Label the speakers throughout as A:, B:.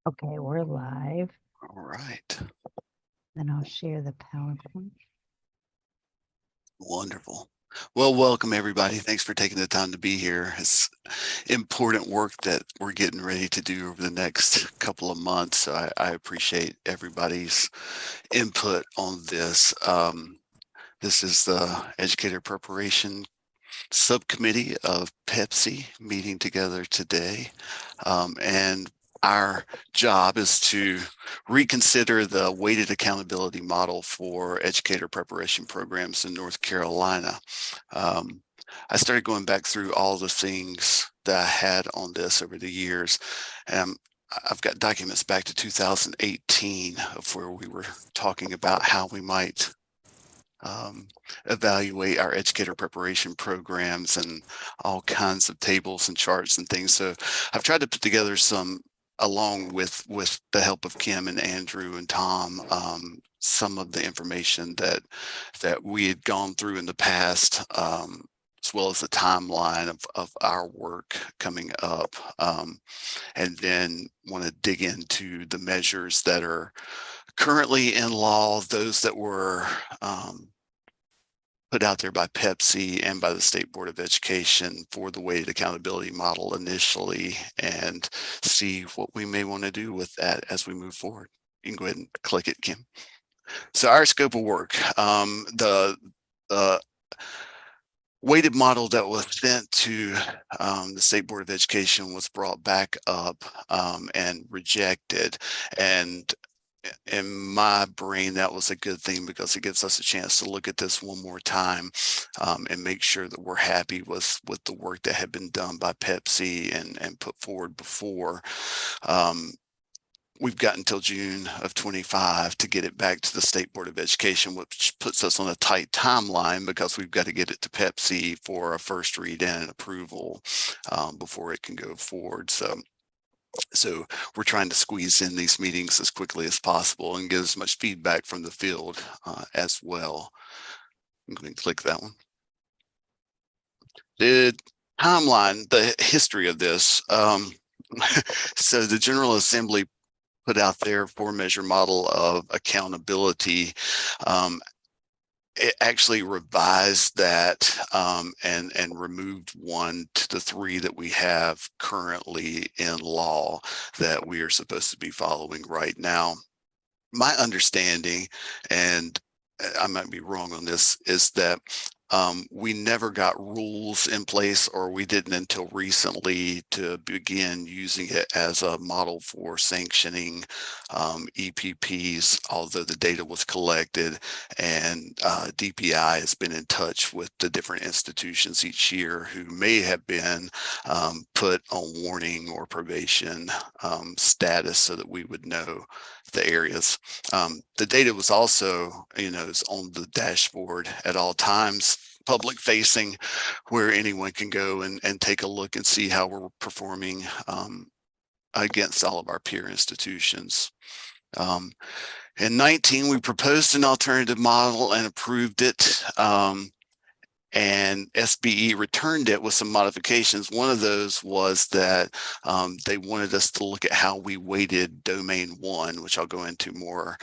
A: Okay, we're live.
B: All right.
A: Then I'll share the PowerPoint.
B: Wonderful. Well, welcome everybody. Thanks for taking the time to be here. It's important work that we're getting ready to do over the next couple of months. So I appreciate everybody's input on this. This is the Educator Preparation Subcommittee of PEPSC meeting together today. And our job is to reconsider the weighted accountability model for educator preparation programs in North Carolina. I started going back through all the things that I had on this over the years. I've got documents back to 2018 of where we were talking about how we might evaluate our educator preparation programs and all kinds of tables and charts and things. So I've tried to put together some, along with the help of Kim and Andrew and Tom, some of the information that we had gone through in the past, as well as the timeline of our work coming up, and then want to dig into the measures that are currently in law, those that were put out there by PEPSC and by the State Board of Education for the weighted accountability model initially, and see what we may want to do with that as we move forward. You can go ahead and click it, Kim. So our scope of work, the weighted model that was sent to the State Board of Education was brought back up and rejected. And in my brain, that was a good thing because it gives us a chance to look at this one more time and make sure that we're happy with the work that had been done by PEPSC and put forward before. We've got until June of 25 to get it back to the State Board of Education, which puts us on a tight timeline because we've got to get it to PEPSC for a first read and approval before it can go forward. So we're trying to squeeze in these meetings as quickly as possible and get as much feedback from the field as well. I'm going to click that one. The timeline, the history of this. So the General Assembly put out their 4-measure model of accountability. It actually revised that and removed one to the 3 that we have currently in law that we are supposed to be following right now. My understanding, and I might be wrong on this, is that we never got rules in place, or we didn't until recently, to begin using it as a model for sanctioning EPPs, although the data was collected, and DPI has been in touch with the different institutions each year who may have been put on warning or probation status so that we would know the areas. The data was also, is on the dashboard at all times, public facing, where anyone can go and take a look and see how we're performing against all of our peer institutions. In 19, we proposed an alternative model and approved it. And SBE returned it with some modifications. One of those was that they wanted us to look at how we weighted domain 1, which I'll go into more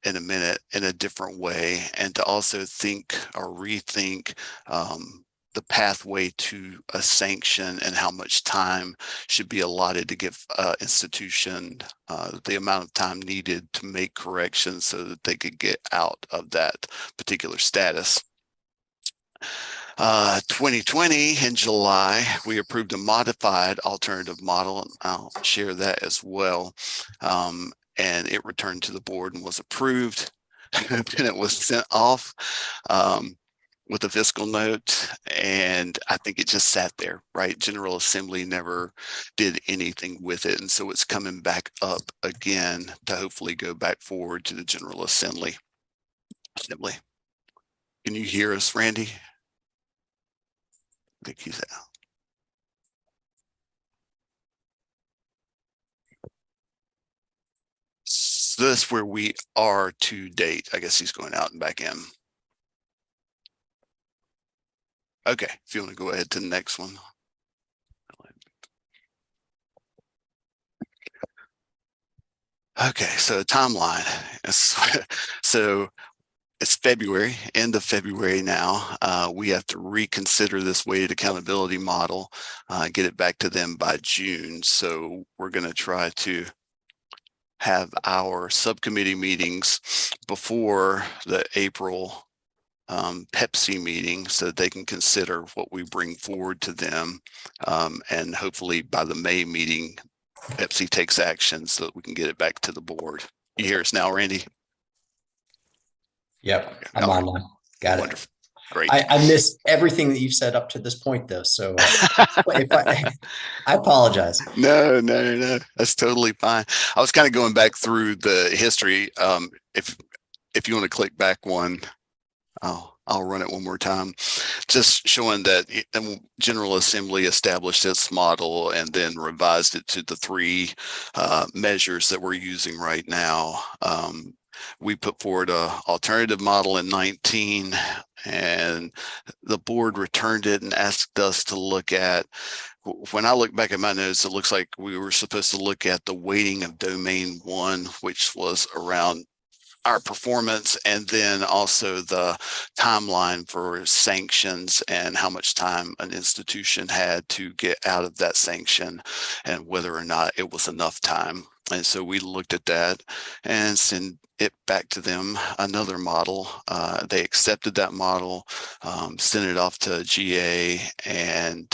B: in a minute, in a different way, and to also think or rethink the pathway to a sanction and how much time should be allotted to give institution the amount of time needed to make corrections so that they could get out of that particular status. 2020 in July, we approved a modified alternative model, and I'll share that as well. And it returned to the board and was approved. And it was sent off with a fiscal note, and I think it just sat there, right? General Assembly never did anything with it, and so it's coming back up again to hopefully go back forward to the General Assembly. Can you hear us, Randy? I think he's out. So that's where we are to date. I guess he's going out and back in. Okay, if you want to go ahead to the next one. Okay, so timeline. So it's February, end of February now. We have to reconsider this weighted accountability model, get it back to them by June. So we're going to try to have our subcommittee meetings before the April PEPSC meeting so that they can consider what we bring forward to them. And hopefully by the May meeting, PEPSC takes action so that we can get it back to the board. You hear us now, Randy?
C: Yep, I'm on now. Got it.
B: Wonderful. Great.
C: I missed everything that you've said up to this point, though. So I apologize.
B: No, that's totally fine. I was kind of going back through the history. If you want to click back one, I'll run it one more time, just showing that the General Assembly established its model and then revised it to the three measures that we're using right now. We put forward an alternative model in 19, and the board returned it and asked us to look at, when I look back at my notes, it looks like we were supposed to look at the weighting of domain 1, which was around our performance, and then also the timeline for sanctions and how much time an institution had to get out of that sanction and whether or not it was enough time. And so we looked at that and sent it back to them, another model. They accepted that model, sent it off to GA, and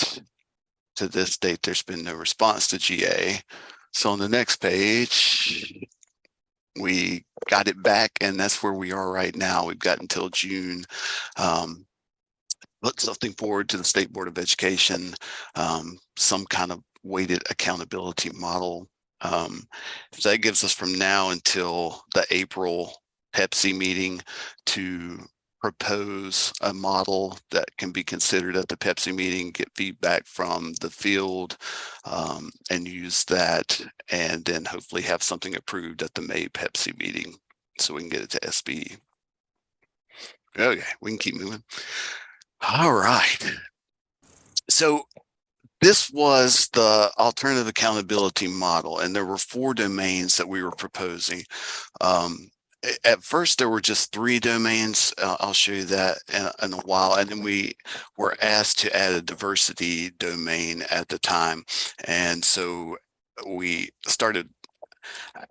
B: to this date, there's been no response to GA. So on the next page, we got it back, and that's where we are right now. We've got until June. Put something forward to the State Board of Education, some kind of weighted accountability model. So that gives us from now until the April PEPSC meeting to propose a model that can be considered at the PEPSC meeting, get feedback from the field, and use that, and then hopefully have something approved at the May PEPSC meeting so we can get it to SBE. Okay, we can keep moving. All right. So this was the alternative accountability model, and there were 4 domains that we were proposing. At first, there were just 3 domains. I'll show you that in a while. And then we were asked to add a diversity domain at the time. And so we started,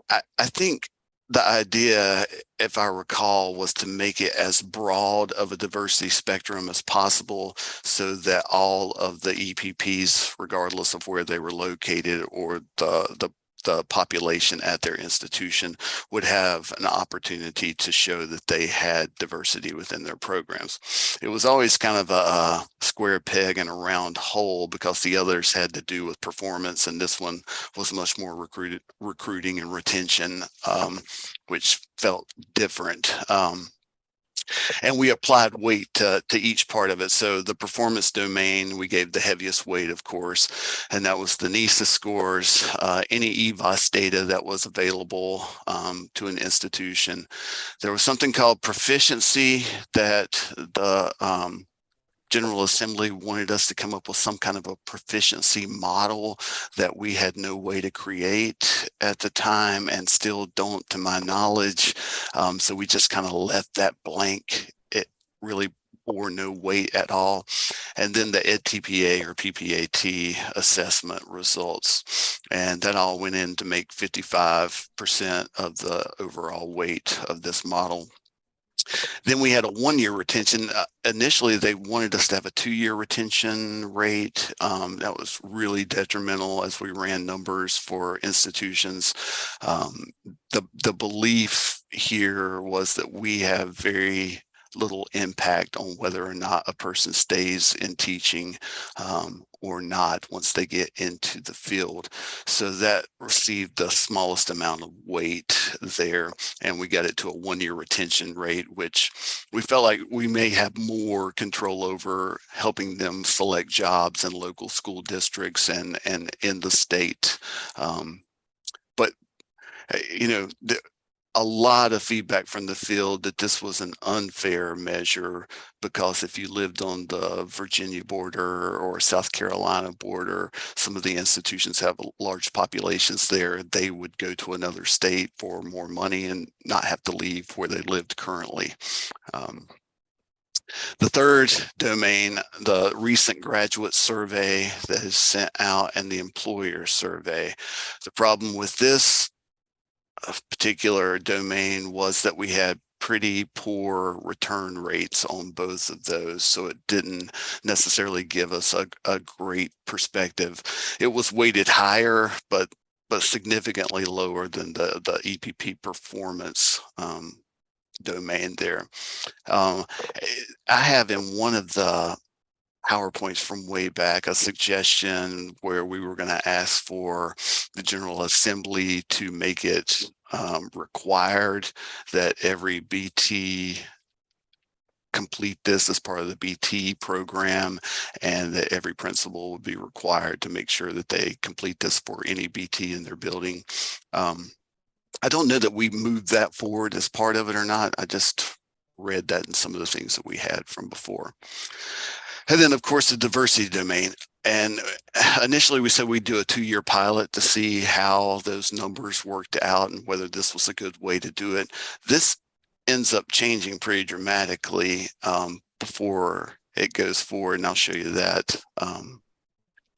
B: I think the idea, if I recall, was to make it as broad of a diversity spectrum as possible so that all of the EPPs, regardless of where they were located or the population at their institution, would have an opportunity to show that they had diversity within their programs. It was always kind of a square peg and a round hole because the others had to do with performance, and this one was much more recruiting and retention, which felt different. And we applied weight to each part of it. So the performance domain, we gave the heaviest weight, of course, and that was the NISA scores, any EVOS data that was available to an institution. There was something called proficiency that the General Assembly wanted us to come up with some kind of a proficiency model that we had no way to create at the time, and still don't, to my knowledge. So we just kind of left that blank. It really bore no weight at all. And then the EdTPA or PPAT assessment results, and that all went in to make 55% of the overall weight of this model. Then we had a 1-year retention. Initially, they wanted us to have a 2-year retention rate. That was really detrimental as we ran numbers for institutions. The belief here was that we have very little impact on whether or not a person stays in teaching or not once they get into the field. So that received the smallest amount of weight there, and we got it to a 1-year retention rate, which we felt like we may have more control over, helping them select jobs in local school districts and in the state. But you know, a lot of feedback from the field that this was an unfair measure, because if you lived on the Virginia border or South Carolina border, some of the institutions have large populations there. They would go to another state for more money and not have to leave where they lived currently. The third domain, the recent graduate survey that is sent out, and the employer survey. The problem with this particular domain was that we had pretty poor return rates on both of those, so it didn't necessarily give us a great perspective. It was weighted higher, but significantly lower than the EPP performance domain there. I have in one of the PowerPoints from way back a suggestion where we were going to ask for the General Assembly to make it required that every BT complete this as part of the BT program, and that every principal would be required to make sure that they complete this for any BT in their building. I don't know that we moved that forward as part of it or not. I just read that in some of the things that we had from before. And then, of course, the diversity domain. And initially we said we'd do a 2-year pilot to see how those numbers worked out and whether this was a good way to do it. This ends up changing pretty dramatically before it goes forward, and I'll show you that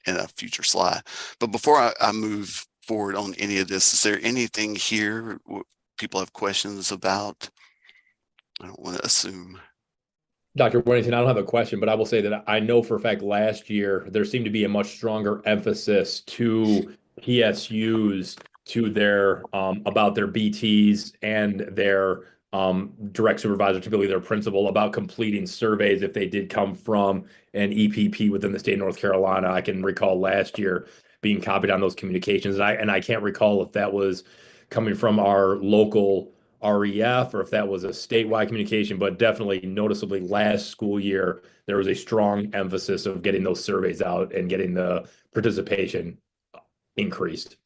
B: in a future slide. But before I move forward on any of this, is there anything here people have questions about? I don't want to assume.
D: Dr. Worthington, I don't have a question, but I will say that I know for a fact last year there seemed to be a much stronger emphasis to PSUs to their about their BTs and their direct supervisor, typically their principal, about completing surveys if they did come from an EPP within the state of North Carolina. I can recall last year being copied on those communications, and I can't recall if that was coming from our local REF or if that was a statewide communication, but definitely noticeably last school year, there was a strong emphasis of getting those surveys out and getting the participation increased.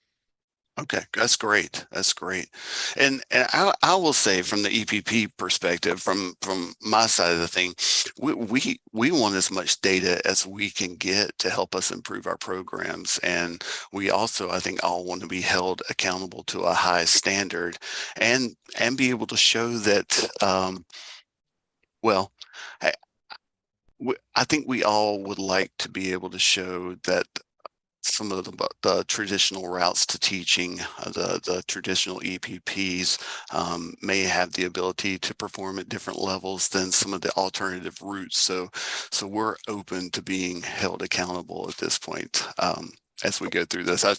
B: Okay, that's great. That's great. And I will say from the EPP perspective, from my side of the thing, we want as much data as we can get to help us improve our programs. And we also, I think, all want to be held accountable to a high standard and be able to show that, well, I think we all would like to be able to show that some of the traditional routes to teaching, the traditional EPPs may have the ability to perform at different levels than some of the alternative routes. So we're open to being held accountable at this point as we go through this. I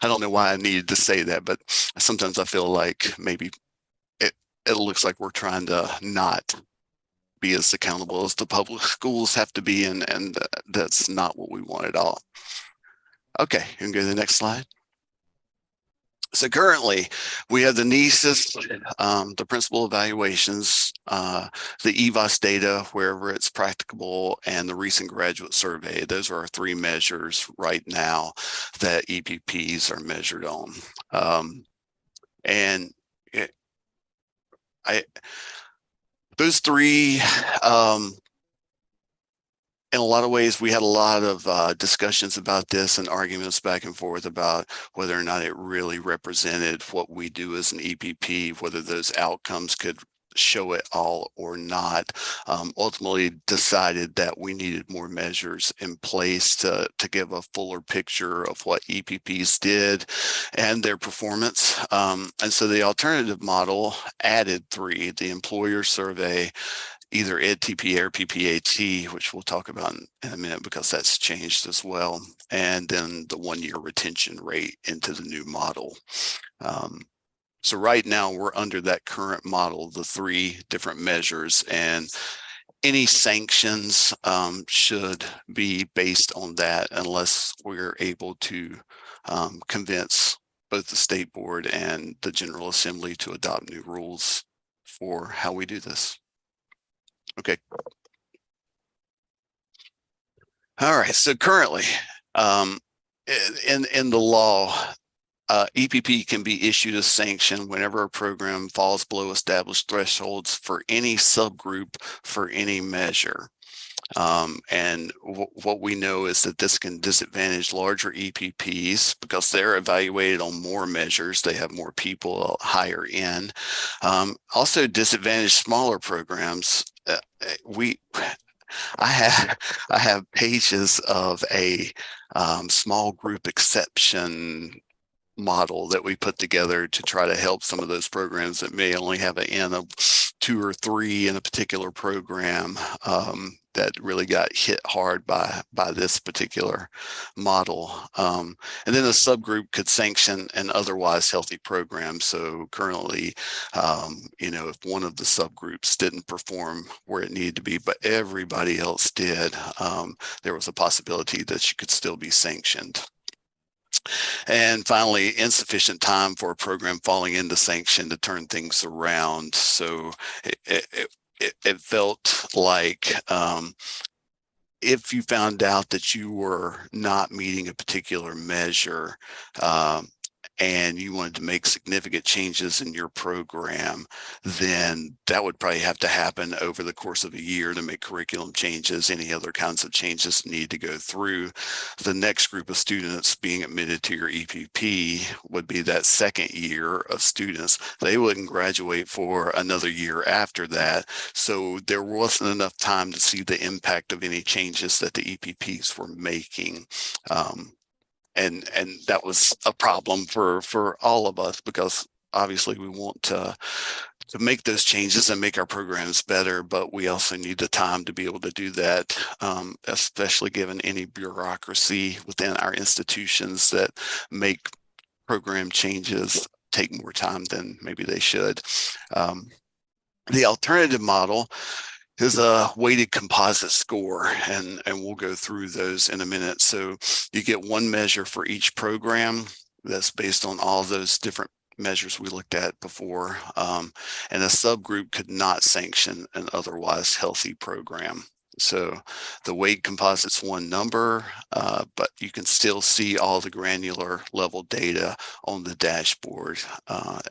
B: don't know why I needed to say that, but sometimes I feel like maybe it looks like we're trying to not be as accountable as the public schools have to be, and that's not what we want at all. Okay, you can go to the next slide. So currently we have the NESIS, the principal evaluations, the EVOS data wherever it's practicable, and the recent graduate survey. Those are our 3 measures right now that EPPs are measured on. Those 3, in a lot of ways, we had a lot of discussions about this and arguments back and forth about whether or not it really represented what we do as an EPP, whether those outcomes could show it all or not. Ultimately decided that we needed more measures in place to give a fuller picture of what EPPs did and their performance. And so the alternative model added 3, the employer survey, either EdTP or PPAT, which we'll talk about in a minute because that's changed as well, and then the 1-year retention rate into the new model. So right now we're under that current model, the 3 different measures, and any sanctions should be based on that unless we're able to convince both the state board and the General Assembly to adopt new rules for how we do this. Okay. All right. So currently, in the law, EPP can be issued a sanction whenever a program falls below established thresholds for any subgroup for any measure. And what we know is that this can disadvantage larger EPPs because they're evaluated on more measures. They have more people higher in. Also disadvantage smaller programs. I have pages of a small group exception model that we put together to try to help some of those programs that may only have an N of 2 or 3 in a particular program that really got hit hard by this particular model. And then a subgroup could sanction an otherwise healthy program. So currently, if one of the subgroups didn't perform where it needed to be, but everybody else did, there was a possibility that you could still be sanctioned. And finally, insufficient time for a program falling into sanction to turn things around. So it felt like if you found out that you were not meeting a particular measure, and you wanted to make significant changes in your program, then that would probably have to happen over the course of a year to make curriculum changes. Any other kinds of changes need to go through. The next group of students being admitted to your EPP would be that second year of students. They wouldn't graduate for another year after that. So there wasn't enough time to see the impact of any changes that the EPPs were making. And that was a problem for all of us, because obviously we want to make those changes and make our programs better, but we also need the time to be able to do that, especially given any bureaucracy within our institutions that make program changes take more time than maybe they should. The alternative model is a weighted composite score, and we'll go through those in a minute. So you get one measure for each program that's based on all those different measures we looked at before, and a subgroup could not sanction an otherwise healthy program. So the weight composite's one number, but you can still see all the granular level data on the dashboard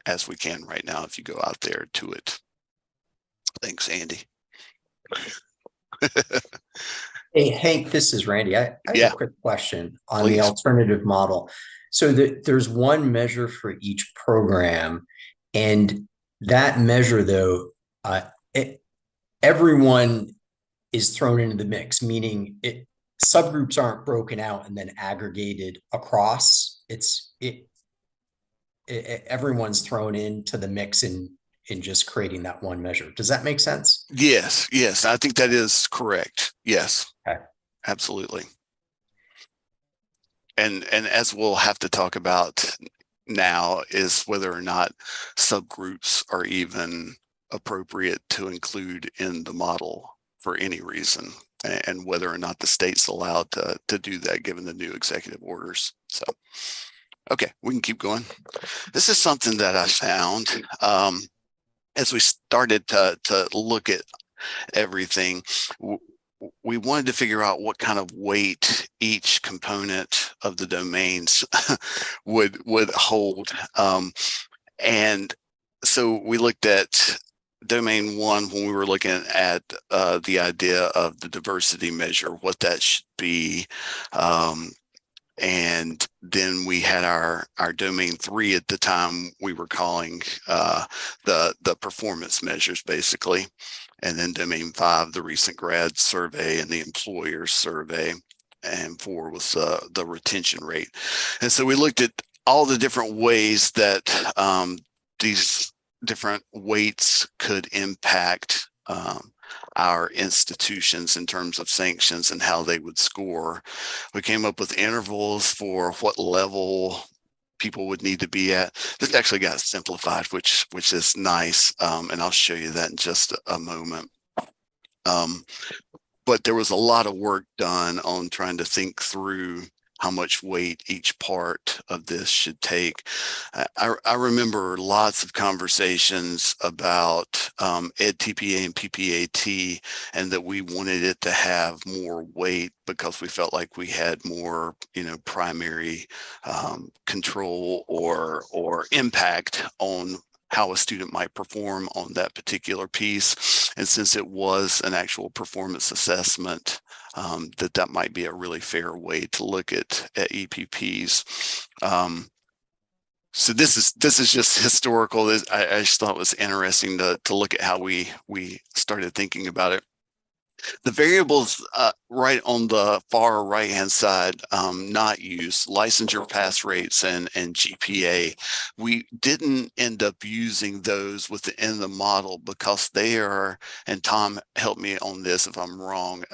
B: as we can right now if you go out there to it. Thanks, Andy.
C: Hey, Hank, this is Randy. I have a quick question on
B: Please.
C: the alternative model. So there's one measure for each program, and that measure, though, everyone is thrown into the mix, meaning subgroups aren't broken out and then aggregated across. Everyone's thrown into the mix in just creating that one measure. Does that make sense?
B: Yes, I think that is correct. Yes,
C: okay.
B: Absolutely. And as we'll have to talk about now is whether or not subgroups are even appropriate to include in the model for any reason, and whether or not the state's allowed to do that given the new executive orders. So, okay, we can keep going. This is something that I found as we started to look at everything. We wanted to figure out what kind of weight each component of the domains would hold. And so we looked at domain 1 when we were looking at the idea of the diversity measure, what that should be. And then we had our domain 3 at the time we were calling the performance measures, basically. And then domain 5, the recent grad survey and the employer survey. And 4 was the retention rate. And so we looked at all the different ways that these different weights could impact our institutions in terms of sanctions and how they would score. We came up with intervals for what level people would need to be at. This actually got simplified, which is nice, and I'll show you that in just a moment. But there was a lot of work done on trying to think through how much weight each part of this should take. I remember lots of conversations about EdTPA and PPAT, and that we wanted it to have more weight because we felt like we had more, primary control or impact on how a student might perform on that particular piece. And since it was an actual performance assessment, that might be a really fair way to look at EPPs. So this is just historical. I just thought it was interesting to look at how we started thinking about it. The variables right on the far right-hand side, not used, licensure pass rates and GPA. We didn't end up using those within the model because they are, and Tom, help me on this if I'm wrong,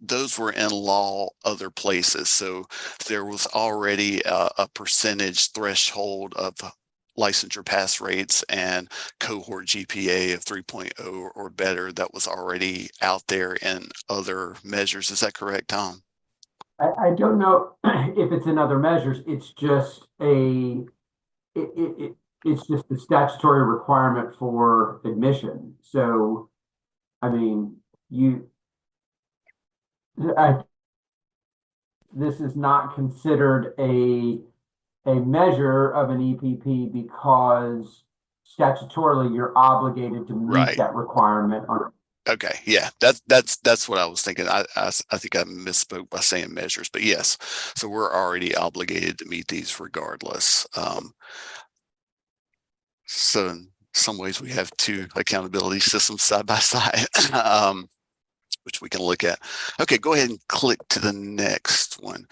B: those were in law other places. So there was already a percentage threshold of licensure pass rates and cohort GPA of 3.0 or better that was already out there in other measures. Is that correct, Tom?
E: I don't know if it's in other measures. It's just it's just the statutory requirement for admission. So, I mean, this is not considered a measure of an EPP because statutorily you're obligated to meet that requirement.
B: Okay, yeah, that's what I was thinking. I think I misspoke by saying measures, but yes, so we're already obligated to meet these regardless. So in some ways we have two accountability systems side by side. Which we can look at. Okay, go ahead and click to the next one.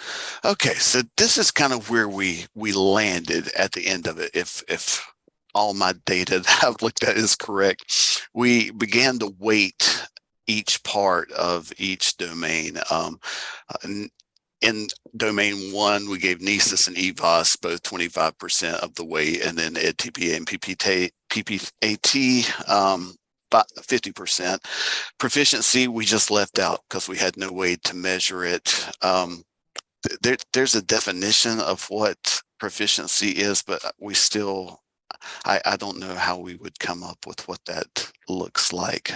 B: Okay, so this is kind of where we landed at the end of it. If all my data that I've looked at is correct, we began to weight each part of each domain. In domain 1, we gave NESIS and EVOS both 25% of the weight, and then EdTPA and PPAT 50%. Proficiency, we just left out because we had no way to measure it. There's a definition of what proficiency is, but we still, I don't know how we would come up with what that looks like.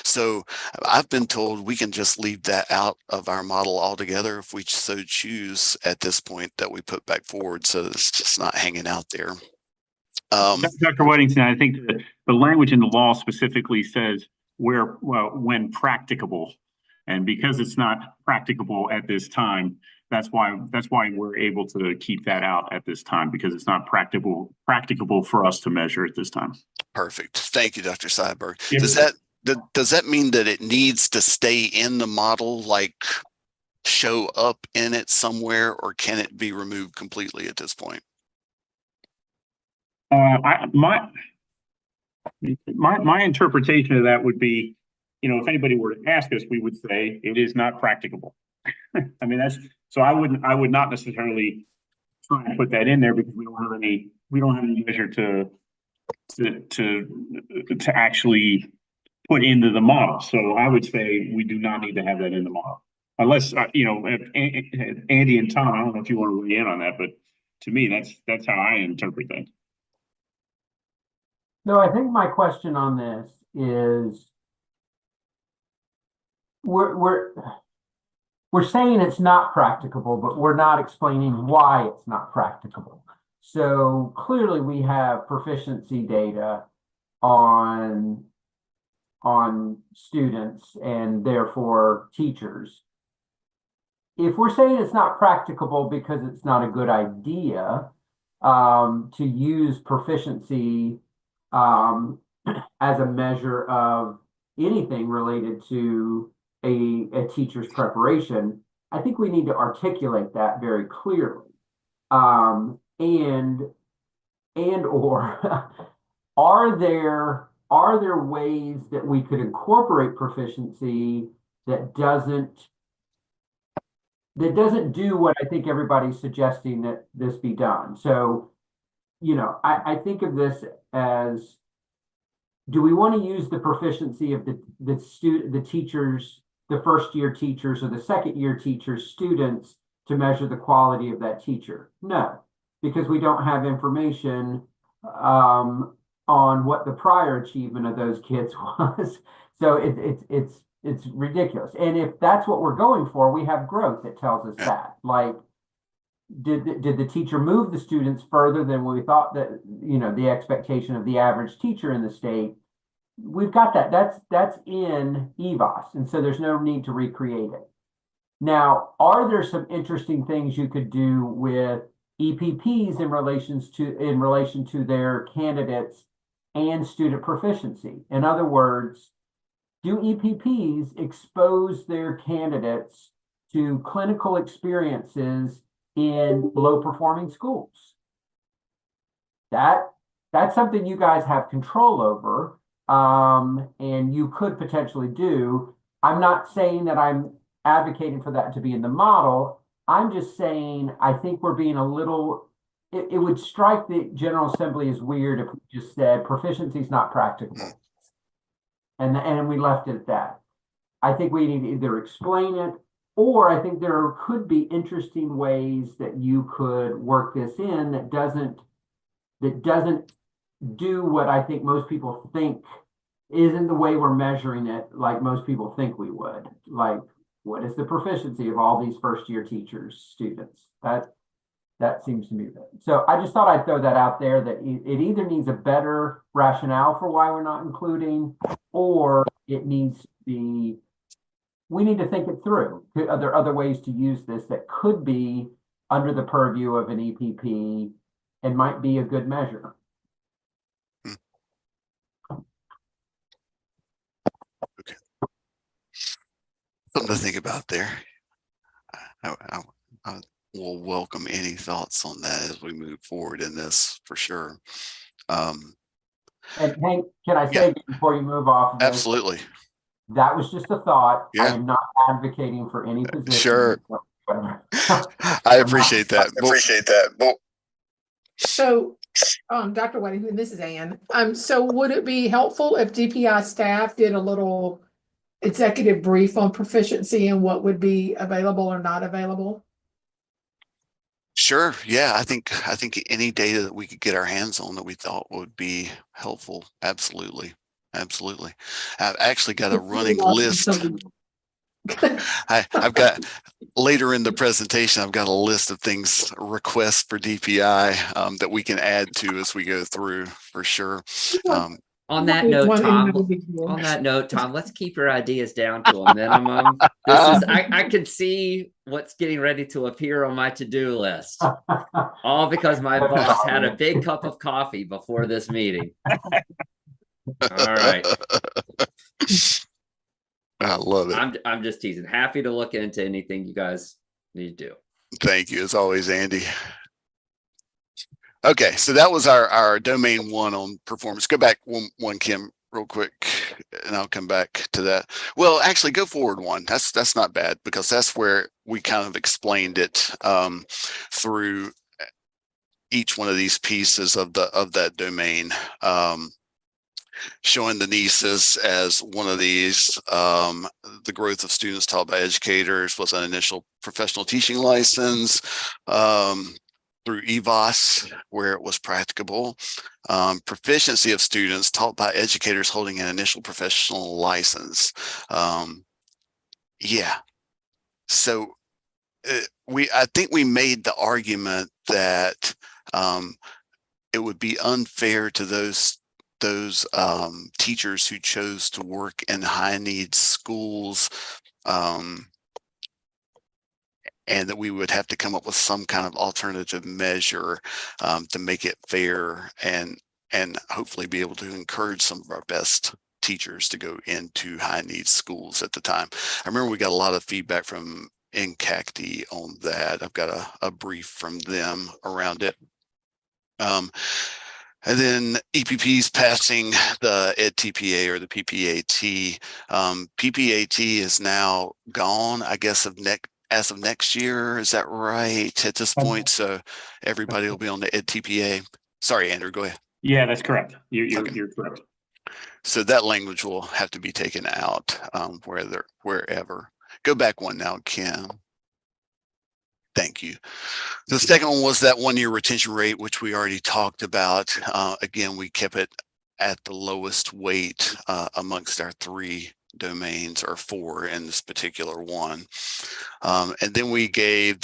B: So I've been told we can just leave that out of our model altogether if we so choose at this point that we put back forward, so it's just not hanging out there.
F: Dr. Weddington, I think the language in the law specifically says when practicable, and because it's not practicable at this time, that's why we're able to keep that out at this time, because it's not practicable for us to measure at this time.
B: Perfect. Thank you, Dr. Seiberg.
F: Yeah.
B: Does that mean that it needs to stay in the model, like show up in it somewhere, or can it be removed completely at this point?
F: My interpretation of that would be, if anybody were to ask us, we would say it is not practicable. I mean, so I would not necessarily try and put that in there because we don't have any measure to actually put into the model. So I would say we do not need to have that in the model, unless if Andy and Tom, I don't know if you want to weigh in on that, but to me, that's how I interpret that.
E: No, I think my question on this is we're saying it's not practicable, but we're not explaining why it's not practicable. So clearly we have proficiency data on students and therefore teachers. If we're saying it's not practicable because it's not a good idea to use proficiency as a measure of anything related to a teacher's preparation, I think we need to articulate that very clearly. Or are there ways that we could incorporate proficiency that doesn't do what I think everybody's suggesting that this be done? So, I think of this as, do we want to use the proficiency of the teachers, the first year teachers or the second year teachers, students to measure the quality of that teacher? No, because we don't have information on what the prior achievement of those kids was. So it's ridiculous. And if that's what we're going for, we have growth that tells us that. Like, did the teacher move the students further than we thought that, the expectation of the average teacher in the state? We've got that. That's in EVOS, and so there's no need to recreate it. Now, are there some interesting things you could do with EPPs in relation to their candidates and student proficiency? In other words, do EPPs expose their candidates to clinical experiences in low-performing schools? That's something you guys have control over, and you could potentially do. I'm not saying that I'm advocating for that to be in the model. I'm just saying I think we're being a little. It would strike the General Assembly as weird if we just said proficiency is not practicable, and we left it at that. I think we need to either explain it, or I think there could be interesting ways that you could work this in that doesn't do what I think most people think isn't the way we're measuring it, like most people think we would. Like, what is the proficiency of all these first-year teachers, students? That seems to me that. So I just thought I'd throw that out there, that it either needs a better rationale for why we're not including, or it needs to be, we need to think it through. Are there other ways to use this that could be under the purview of an EPP and might be a good measure?
B: Okay. Something to think about there. I will welcome any thoughts on that as we move forward in this, for sure.
E: And Hank, can I say before you move off of this?
B: Absolutely.
E: That was just a thought.
B: Yeah.
E: I am not advocating for any position.
B: Sure. I appreciate that.
G: So, Dr. Weddington, this is Ann. So would it be helpful if DPI staff did a little executive brief on proficiency and what would be available or not available?
B: Sure. Yeah, I think any data that we could get our hands on that we thought would be helpful. Absolutely. I've actually got a running list. I've got later in the presentation, I've got a list of things, requests for DPI that we can add to as we go through, for sure.
H: On that note, Tom, let's keep your ideas down to a minimum. I can see what's getting ready to appear on my to-do list. All because my boss had a big cup of coffee before this meeting. All right.
B: I love it.
H: I'm just teasing. Happy to look into anything you guys need to do.
B: Thank you, as always, Andy. Okay, so that was our domain one on performance. Go back one, Kim, real quick, and I'll come back to that. Well, actually, go forward one. That's not bad, because that's where we kind of explained it through each one of these pieces of that domain. Showing the NESIS as one of these. The growth of students taught by educators was an initial professional teaching license. Through EVOS, where it was practicable. Proficiency of students taught by educators holding an initial professional license. Yeah. So I think we made the argument that it would be unfair to those teachers who chose to work in high needs schools, and that we would have to come up with some kind of alternative measure to make it fair and hopefully be able to encourage some of our best teachers to go into high needs schools at the time. I remember we got a lot of feedback from NCACT on that. I've got a brief from them around it. And then EPPs passing the EdTPA or the PPAT. PPAT is now gone, I guess, as of next year. Is that right at this point? So everybody will be on the EdTPA. Sorry, Andrew, go ahead.
F: Yeah, that's correct. You're correct.
B: So that language will have to be taken out wherever. Go back one now, Kim. Thank you. The second one was that 1-year retention rate, which we already talked about. Again, we kept it at the lowest weight amongst our 3 domains, or 4 in this particular one. And then we gave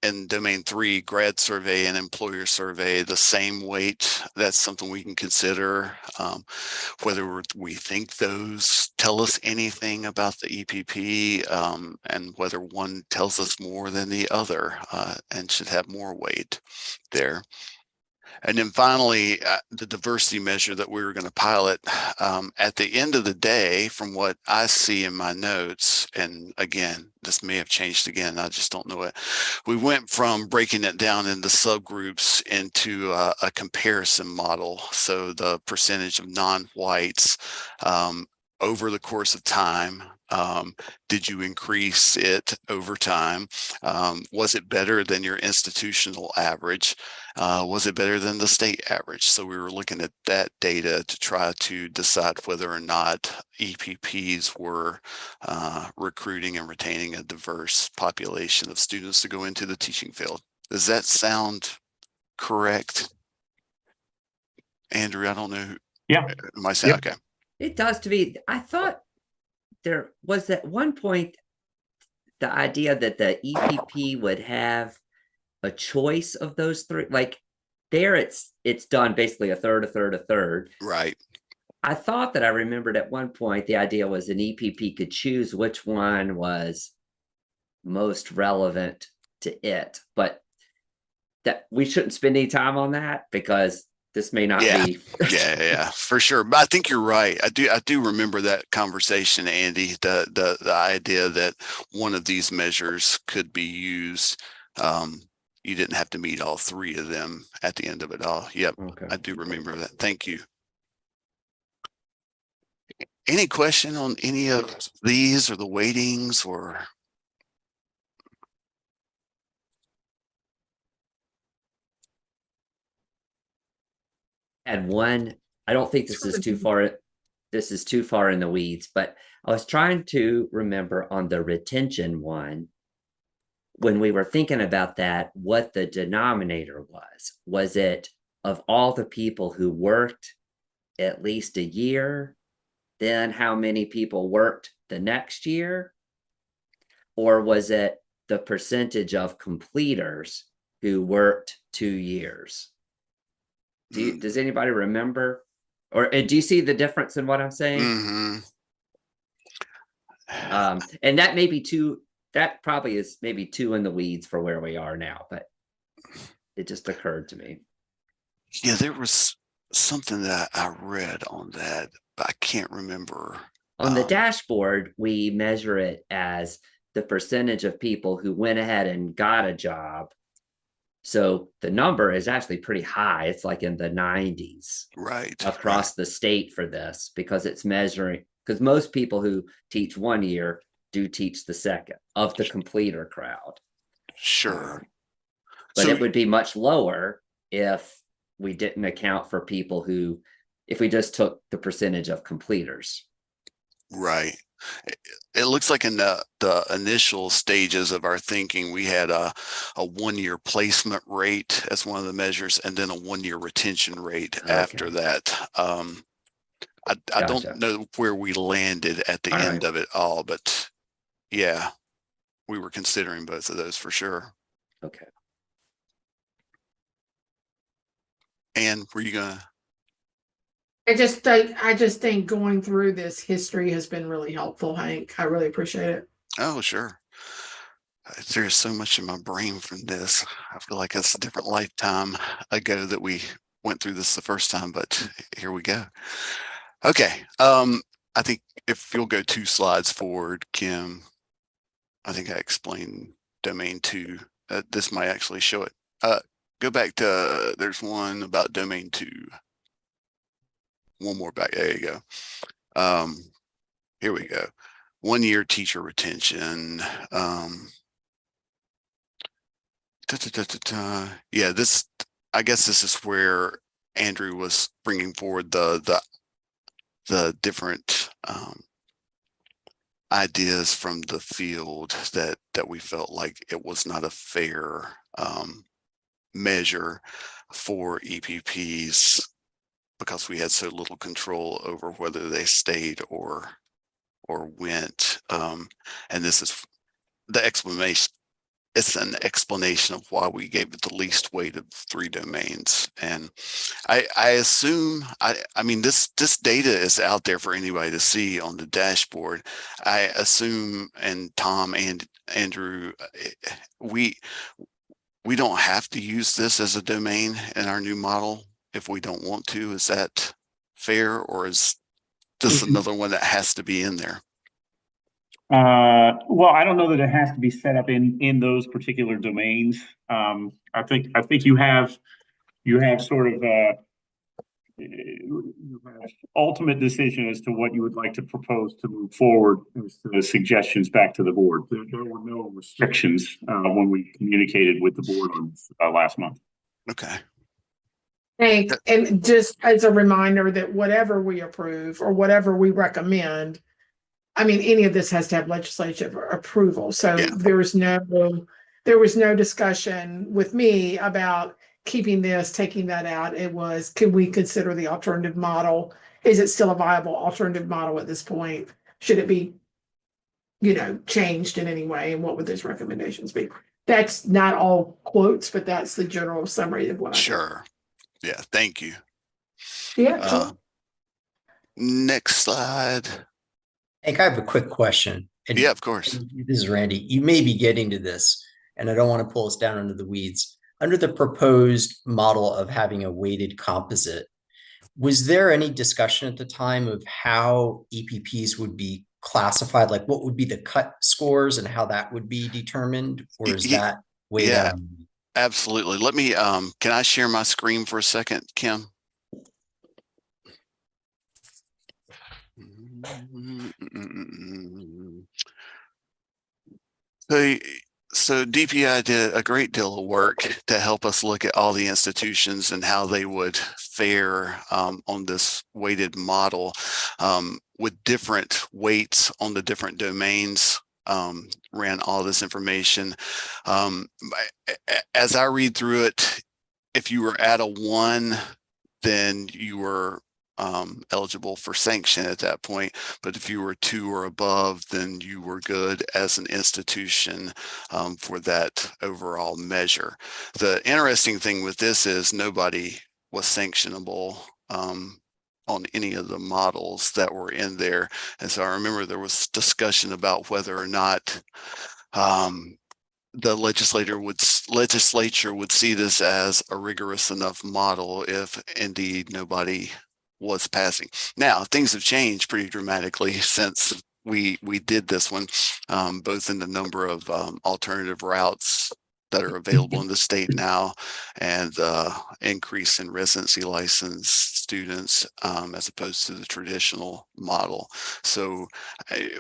B: in domain 3, grad survey and employer survey, the same weight. That's something we can consider, whether we think those tell us anything about the EPP, and whether one tells us more than the other, and should have more weight there. And then finally, the diversity measure that we were going to pilot, at the end of the day, from what I see in my notes, and again, this may have changed again, I just don't know it. We went from breaking it down into subgroups into a comparison model. So the percentage of non-whites over the course of time. Did you increase it over time? Was it better than your institutional average? Was it better than the state average? So we were looking at that data to try to decide whether or not EPPs were recruiting and retaining a diverse population of students to go into the teaching field. Does that sound correct? Andrew, I don't know.
F: Yeah.
B: Am I saying okay?
H: It does to me. I thought there was at one point the idea that the EPP would have a choice of those 3. Like there, it's done basically a third, a third, a third.
B: Right.
H: I thought that I remembered at one point the idea was an EPP could choose which one was most relevant to it, but that we shouldn't spend any time on that because this may not be.
B: yeah, for sure. But I think you're right. I do remember that conversation, Andy, the idea that one of these measures could be used. You didn't have to meet all 3 of them at the end of it all. Yep. Okay. I do remember that. Thank you. Any question on any of these or the weightings or?
H: Had one, I don't think this is too far. This is too far in the weeds, but I was trying to remember on the retention one, when we were thinking about that, what the denominator was. Was it of all the people who worked at least a year, then how many people worked the next year? Or was it the percentage of completers who worked 2 years? Does anybody remember? Or do you see the difference in what I'm saying?
B: Mm-hmm.
H: And that may be that probably is maybe 2 in the weeds for where we are now, but it just occurred to me.
B: Yeah, there was something that I read on that, but I can't remember.
H: On the dashboard, we measure it as the percentage of people who went ahead and got a job. So the number is actually pretty high. It's like in the 90s,
B: right,
H: across the state for this, because it's measuring, because most people who teach 1 year do teach the second of the completer crowd.
B: Sure.
H: But
B: So
H: it would be much lower if we didn't account for people who, if we just took the percentage of completers.
B: Right. It looks like in the initial stages of our thinking, we had a 1-year placement rate as one of the measures, and then a 1-year retention rate after that. I don't know where we landed at the end of it all, but yeah, we were considering both of those for sure.
H: Okay.
B: And were you gonna?
G: I just think going through this history has been really helpful, Hank. I really appreciate it.
B: Oh, sure. There's so much in my brain from this. I feel like it's a different lifetime ago that we went through this the first time, but here we go. Okay. I think if you'll go 2 slides forward, Kim, I think I explained domain 2. This might actually show it. Go back to, there's one about domain 2. One more back. There you go. Here we go. 1-year teacher retention. Yeah, I guess this is where Andrew was bringing forward the different ideas from the field that we felt like it was not a fair measure for EPPs because we had so little control over whether they stayed or went. And this is the explanation. It's an explanation of why we gave it the least weight of 3 domains. And I assume, I mean, this data is out there for anybody to see on the dashboard. I assume, and Tom and Andrew, we don't have to use this as a domain in our new model if we don't want to. Is that fair, or is this another one that has to be in there?
F: Well, I don't know that it has to be set up in those particular domains. I think you have sort of ultimate decision as to what you would like to propose to move forward as to the suggestions back to the board. There were no restrictions when we communicated with the board on this, last month.
B: Okay.
G: And just as a reminder that whatever we approve or whatever we recommend, I mean, any of this has to have legislative approval. So
B: Yeah.
G: there was no discussion with me about keeping this, taking that out. It was, can we consider the alternative model? Is it still a viable alternative model at this point? Should it be, changed in any way? And what would those recommendations be? That's not all quotes, but that's the general summary of what I
B: Sure. Yeah. Thank you.
G: Yeah. Sure.
B: Next slide.
C: Hank, I have a quick question. And
B: Yeah, of course.
C: this is Randy. You may be getting to this, and I don't want to pull us down into the weeds. Under the proposed model of having a weighted composite, was there any discussion at the time of how EPPs would be classified? Like what would be the cut scores and how that would be determined? Or is that way down?
B: Absolutely. Let me, can I share my screen for a second, Kim? So DPI did a great deal of work to help us look at all the institutions and how they would fare on this weighted model with different weights on the different domains. Ran all this information. As I read through it, if you were at a 1, then you were eligible for sanction at that point. But if you were 2 or above, then you were good as an institution for that overall measure. The interesting thing with this is nobody was sanctionable on any of the models that were in there. And so I remember there was discussion about whether or not the legislature would see this as a rigorous enough model if indeed nobody was passing. Now things have changed pretty dramatically since we did this one, both in the number of alternative routes that are available in the state now, and increase in residency license students as opposed to the traditional model. So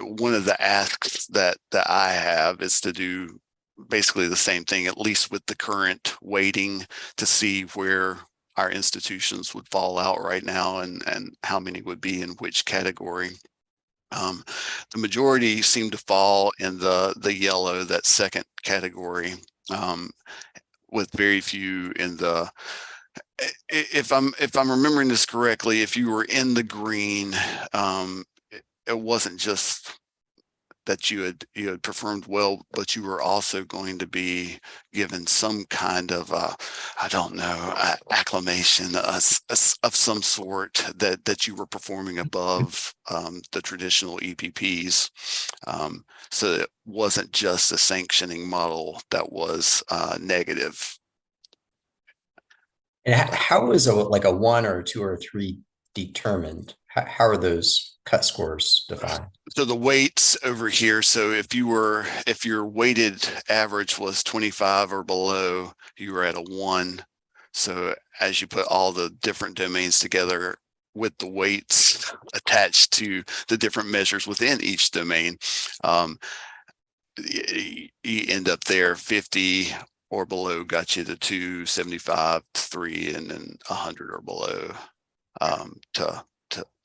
B: one of the asks that I have is to do basically the same thing, at least with the current weighting, to see where our institutions would fall out right now and how many would be in which category. The majority seem to fall in the yellow, that second category, with very few in the, if I'm remembering this correctly, if you were in the green, it wasn't just that you had performed well, but you were also going to be given some kind of I don't know, acclamation of some sort that you were performing above the traditional EPPs. So it wasn't just a sanctioning model that was negative.
C: And how is like a 1 or a 2 or a 3 determined? How are those cut scores defined?
B: So the weights over here. So if your weighted average was 25 or below, you were at a 1. So as you put all the different domains together with the weights attached to the different measures within each domain, you end up there. 50 or below got you to 2, 75 to 3, and then 100 or below to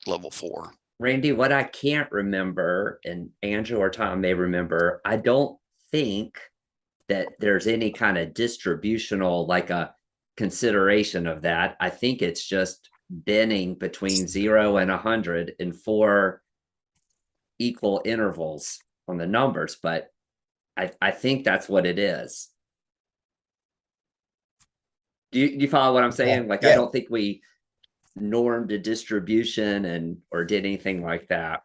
B: level 4.
H: Randy, what I can't remember, and Andrew or Tom may remember, I don't think that there's any kind of distributional, like a consideration of that. I think it's just binning between 0 and 100 in 4 equal intervals on the numbers, but I think that's what it is. Do you follow what I'm saying? Like, I don't think we normed a distribution or did anything like that.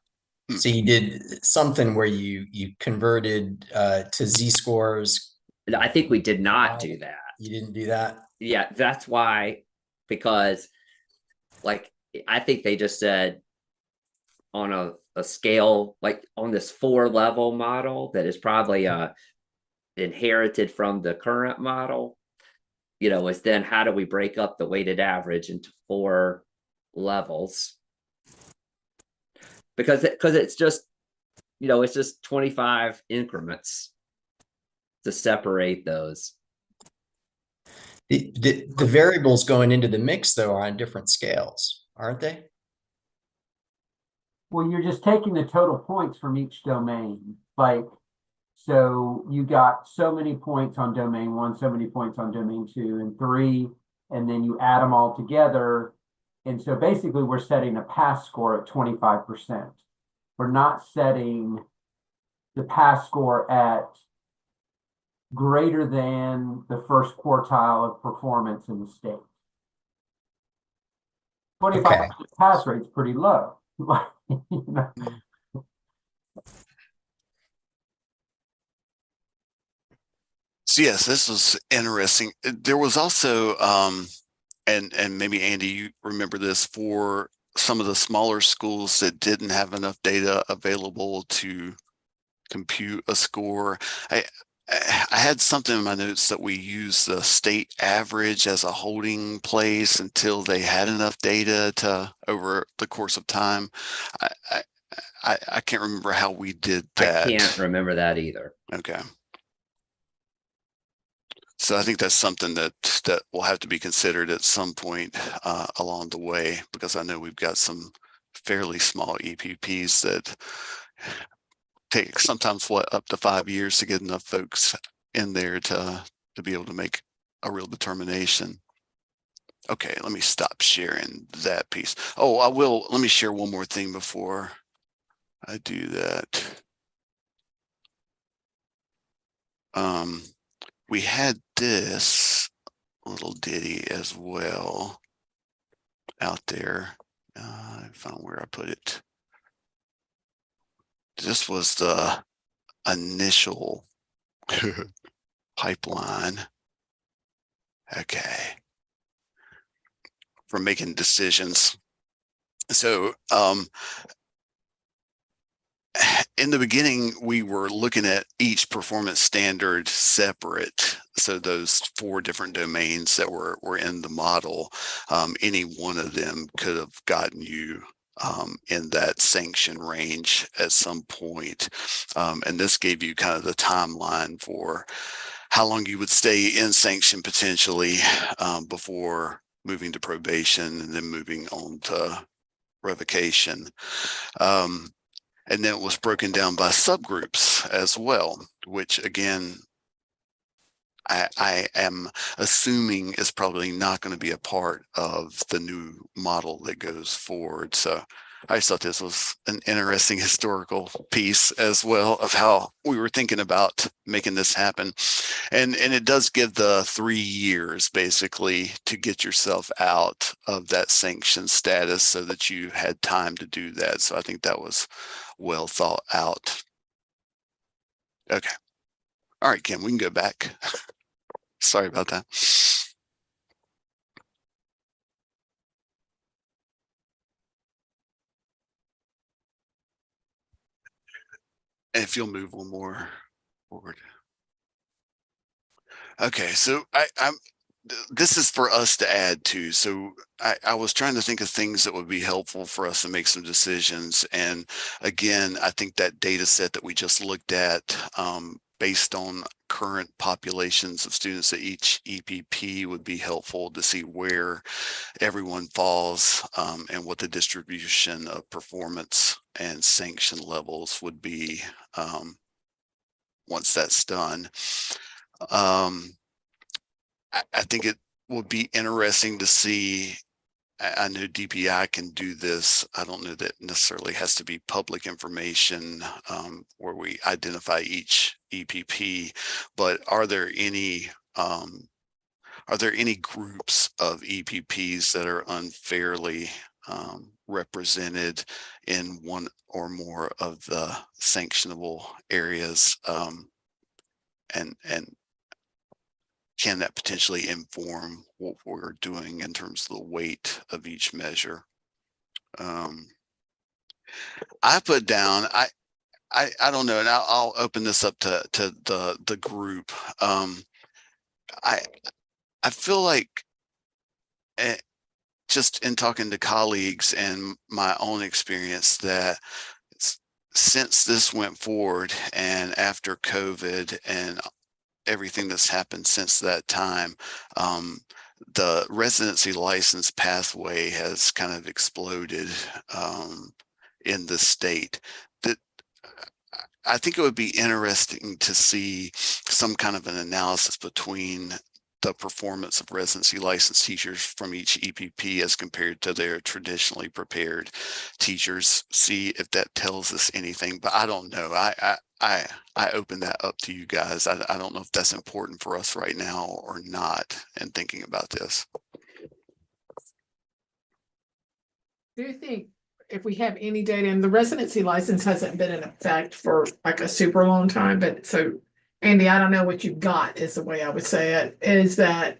C: So you did something where you converted to z-scores.
H: I think we did not do that.
C: You didn't do that?
H: Yeah, that's why, because like I think they just said on a scale, like on this 4-level model that is probably inherited from the current model, you know, is then how do we break up the weighted average into 4 levels? Because it's just, you know, it's just 25 increments to separate those.
C: The variables going into the mix, though, are on different scales, aren't they?
E: Well, you're just taking the total points from each domain. Like, so you got so many points on domain 1, so many points on domain 2 and 3, and then you add them all together. And so basically we're setting a pass score at 25%. We're not setting the pass score at greater than the first quartile of performance in the state. 25% pass rate's pretty low. You know?
B: So yes, this was interesting. There was also, and maybe Andy, you remember this, for some of the smaller schools that didn't have enough data available to compute a score. I had something in my notes that we use the state average as a holding place until they had enough data to over the course of time. I can't remember how we did that.
H: I can't remember that either.
B: Okay. So I think that's something that will have to be considered at some point along the way, because I know we've got some fairly small EPPs that take sometimes up to 5 years to get enough folks in there to be able to make a real determination. Okay, let me stop sharing that piece. Oh, let me share one more thing before I do that. We had this little ditty as well out there. I found where I put it. This was the initial pipeline. Okay. For making decisions. So, in the beginning, we were looking at each performance standard separate. So those 4 different domains that were in the model, any one of them could have gotten you in that sanction range at some point. And this gave you kind of the timeline for how long you would stay in sanction potentially before moving to probation and then moving on to revocation. And then it was broken down by subgroups as well, which again, I am assuming is probably not going to be a part of the new model that goes forward. So I just thought this was an interesting historical piece as well of how we were thinking about making this happen. And it does give the 3 years basically to get yourself out of that sanction status so that you had time to do that. So I think that was well thought out. Okay. All right, Kim, we can go back. Sorry about that. And if you'll move one more forward. Okay, so this is for us to add to. So I was trying to think of things that would be helpful for us to make some decisions. And again, I think that data set that we just looked at based on current populations of students at each EPP would be helpful to see where everyone falls, and what the distribution of performance and sanction levels would be once that's done. I think it would be interesting to see. I know DPI can do this. I don't know that necessarily has to be public information where we identify each EPP, but are there any groups of EPPs that are unfairly represented in one or more of the sanctionable areas, and can that potentially inform what we're doing in terms of the weight of each measure? I put down, I don't know, and I'll open this up to the group. I feel like just in talking to colleagues and my own experience that since this went forward and after COVID and everything that's happened since that time, the residency license pathway has kind of exploded in the state. That I think it would be interesting to see some kind of an analysis between the performance of residency licensed teachers from each EPP as compared to their traditionally prepared teachers, see if that tells us anything. But I don't know. I open that up to you guys. I don't know if that's important for us right now or not in thinking about this.
G: Do you think if we have any data, and the residency license hasn't been in effect for like a super long time, but so Andy, I don't know what you've got is the way I would say it, is that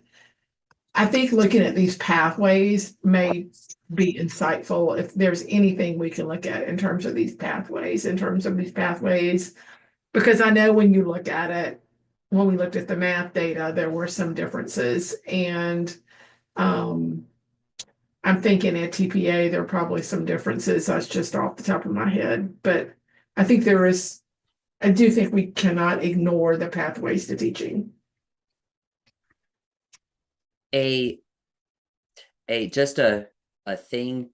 G: I think looking at these pathways may be insightful if there's anything we can look at in terms of these pathways, because I know when you look at it, when we looked at the math data, there were some differences. And I'm thinking at TPA, there are probably some differences. That's just off the top of my head. But I think I do think we cannot ignore the pathways to teaching.
H: Just a thing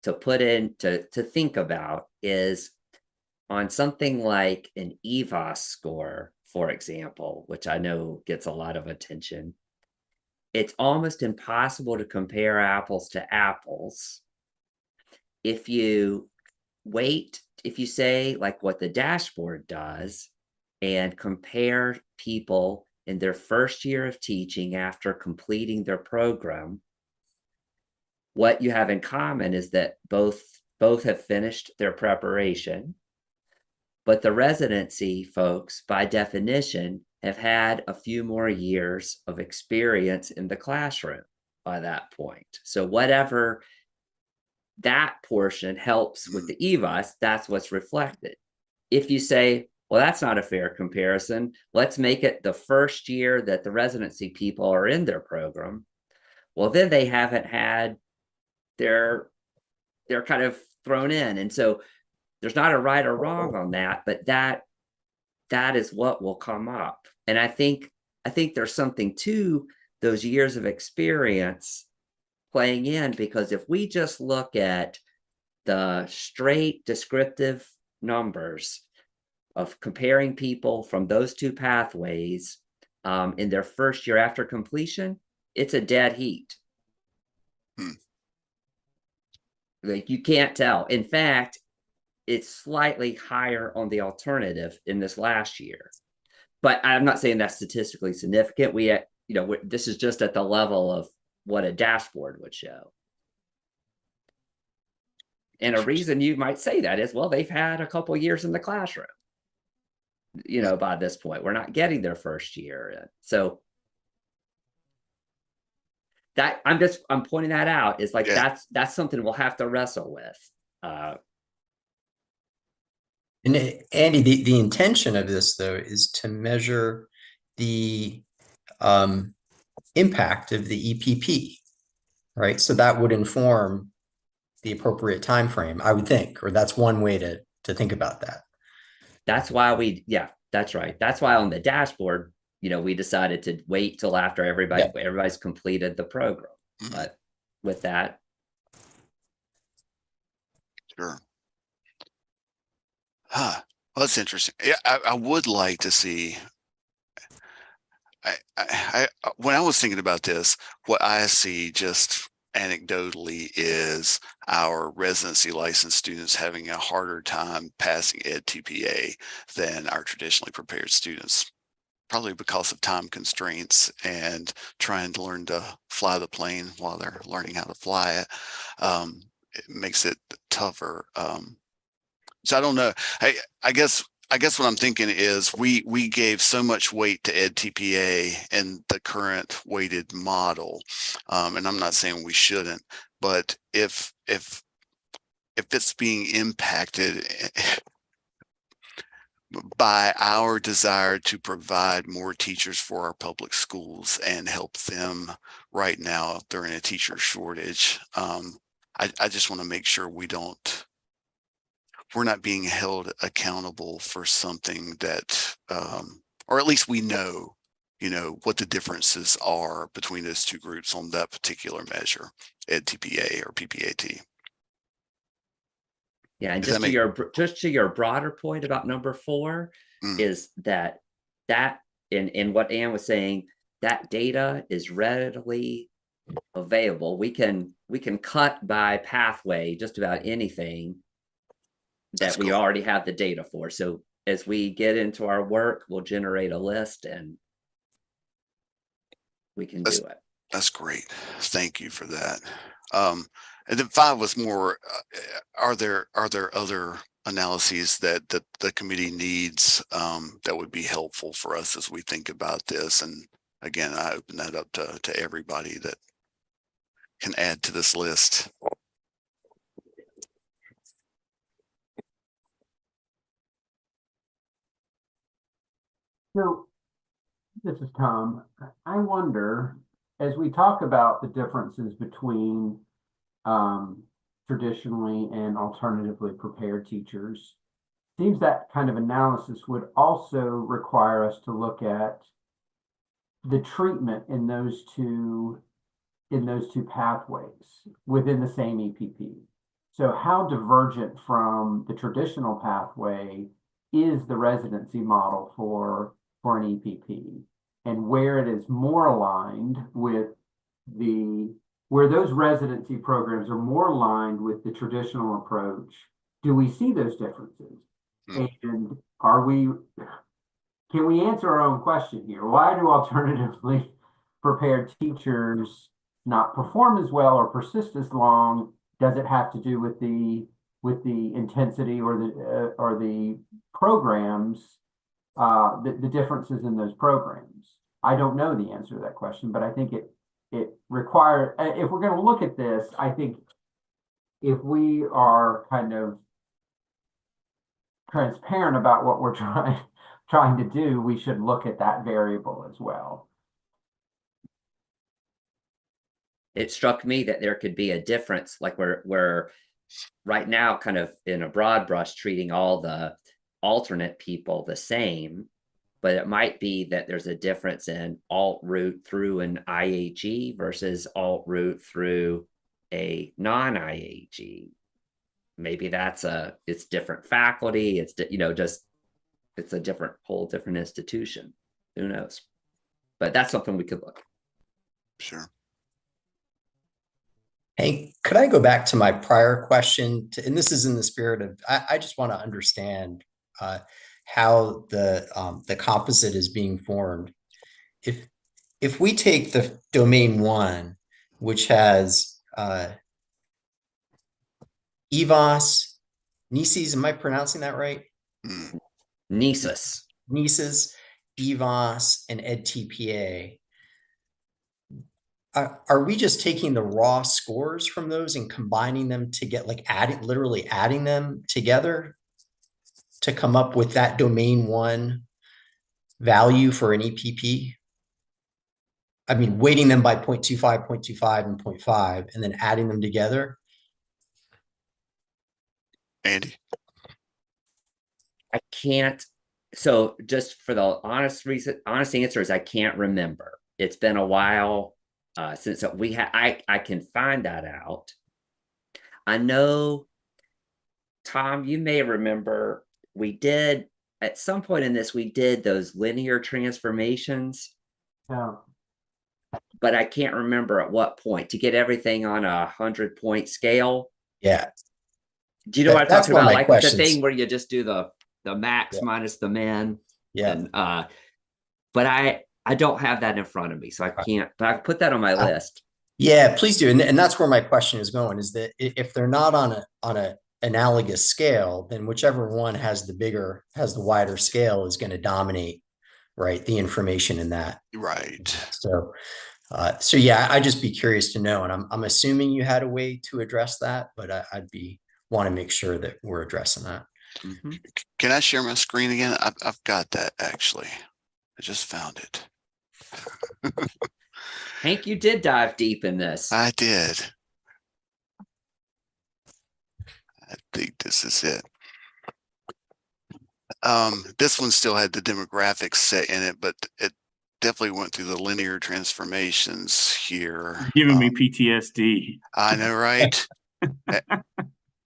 H: to put in to think about is on something like an EVOS score, for example, which I know gets a lot of attention. It's almost impossible to compare apples to apples if you say like what the dashboard does and compare people in their first year of teaching after completing their program. What you have in common is that both have finished their preparation, but the residency folks, by definition, have had a few more years of experience in the classroom by that point. So whatever that portion helps with the EVOS, that's what's reflected. If you say, well, that's not a fair comparison, let's make it the first year that the residency people are in their program, well, then they haven't had they're kind of thrown in. And so there's not a right or wrong on that, but that is what will come up. And I think there's something to those years of experience playing in, because if we just look at the straight descriptive numbers of comparing people from those two pathways in their first year after completion, it's a dead heat. Like you can't tell. In fact, it's slightly higher on the alternative in this last year. But I'm not saying that's statistically significant. This is just at the level of what a dashboard would show. And a reason you might say that is, well, they've had a couple years in the classroom. By this point, we're not getting their first year. So that I'm pointing that out is like, that's something we'll have to wrestle with.
C: And Andy, the intention of this, though, is to measure the impact of the EPP, right? So that would inform the appropriate time frame, I would think, or that's one way to think about that.
H: That's why we That's right. That's why on the dashboard, we decided to wait till after everybody's completed the program.
B: Mhm.
H: But with that,
B: Sure. Huh. Well, that's interesting. Yeah, I would like to see. When I was thinking about this, what I see just anecdotally is our residency licensed students having a harder time passing EdTPA than our traditionally prepared students, probably because of time constraints and trying to learn to fly the plane while they're learning how to fly it. It makes it tougher. So I don't know. I guess what I'm thinking is we gave so much weight to EdTPA in the current weighted model, and I'm not saying we shouldn't, but if it's being impacted by our desire to provide more teachers for our public schools and help them right now during a teacher shortage, I just want to make sure we're not being held accountable for something that, or at least we know, what the differences are between those two groups on that particular measure, EdTPA or PPAT.
H: yeah, and
B: Does that
H: just to your broader point about number 4 is that in what Ann was saying, that data is readily available. We can cut by pathway just about anything that we already have the data for. So as we get into our work, we'll generate a list and we can do it.
B: That's great. Thank you for that. And then 5 was more, are there other analyses that the committee needs that would be helpful for us as we think about this? And again, I open that up to everybody that can add to this list.
E: So this is Tom. I wonder, as we talk about the differences between traditionally and alternatively prepared teachers, seems that kind of analysis would also require us to look at the treatment in those two pathways within the same EPP. So how divergent from the traditional pathway is the residency model for an EPP, and where it is more aligned with where those residency programs are more aligned with the traditional approach, do we see those differences? And can we answer our own question here? Why do alternatively prepared teachers not perform as well or persist as long? Does it have to do with the intensity or the programs, the differences in those programs? I don't know the answer to that question, but I think it requires, if we're going to look at this, I think if we are kind of transparent about what we're trying to do, we should look at that variable as well.
H: It struck me that there could be a difference, like we're right now kind of in a broad brush treating all the alternate people the same, but it might be that there's a difference in alt route through an IHE versus alt route through a non-IHE. Maybe it's different faculty. It's, it's a whole different institution. Who knows? But that's something we could look at.
B: Sure.
C: Hey, could I go back to my prior question? And this is in the spirit of, I just want to understand how the composite is being formed. If we take the domain 1, which has EVOS, NESES, am I pronouncing that right?
H: NESES,
C: EVOS, and EdTPA. Are we just taking the raw scores from those and combining them to get literally adding them together to come up with that domain 1 value for an EPP? I mean, weighting them by 0.25, 0.25, and 0.5, and then adding them together.
B: Andy?
H: I can't So just for the honest answer is I can't remember. It's been a while since we had. I can find that out. I know, Tom, you may remember we did at some point in this, we did those linear transformations.
E: Yeah.
H: But I can't remember at what point to get everything on 100-point scale.
C: Yeah.
H: Do you know what I'm
C: That's
H: talking
C: one of
H: about?
C: my
H: Like
C: questions.
H: the thing where you just do the max
C: Yeah.
H: minus the min.
C: Yeah.
H: And, but I don't have that in front of me, so I can't, but I can put that on my list.
C: Yeah, please do. And that's where my question is going, is that if they're not on a analogous scale, then whichever one has the wider scale is going to dominate, right, the information in that.
B: Right.
C: So yeah, I'd just be curious to know, and I'm assuming you had a way to address that, but want to make sure that we're addressing that.
H: Mm-hmm.
B: Can I share my screen again? I've got that actually. I just found it.
H: Hank, you did dive deep in this.
B: I did. I think this is it. This one still had the demographics set in it, but it definitely went through the linear transformations here.
F: Giving me PTSD.
B: I know, right?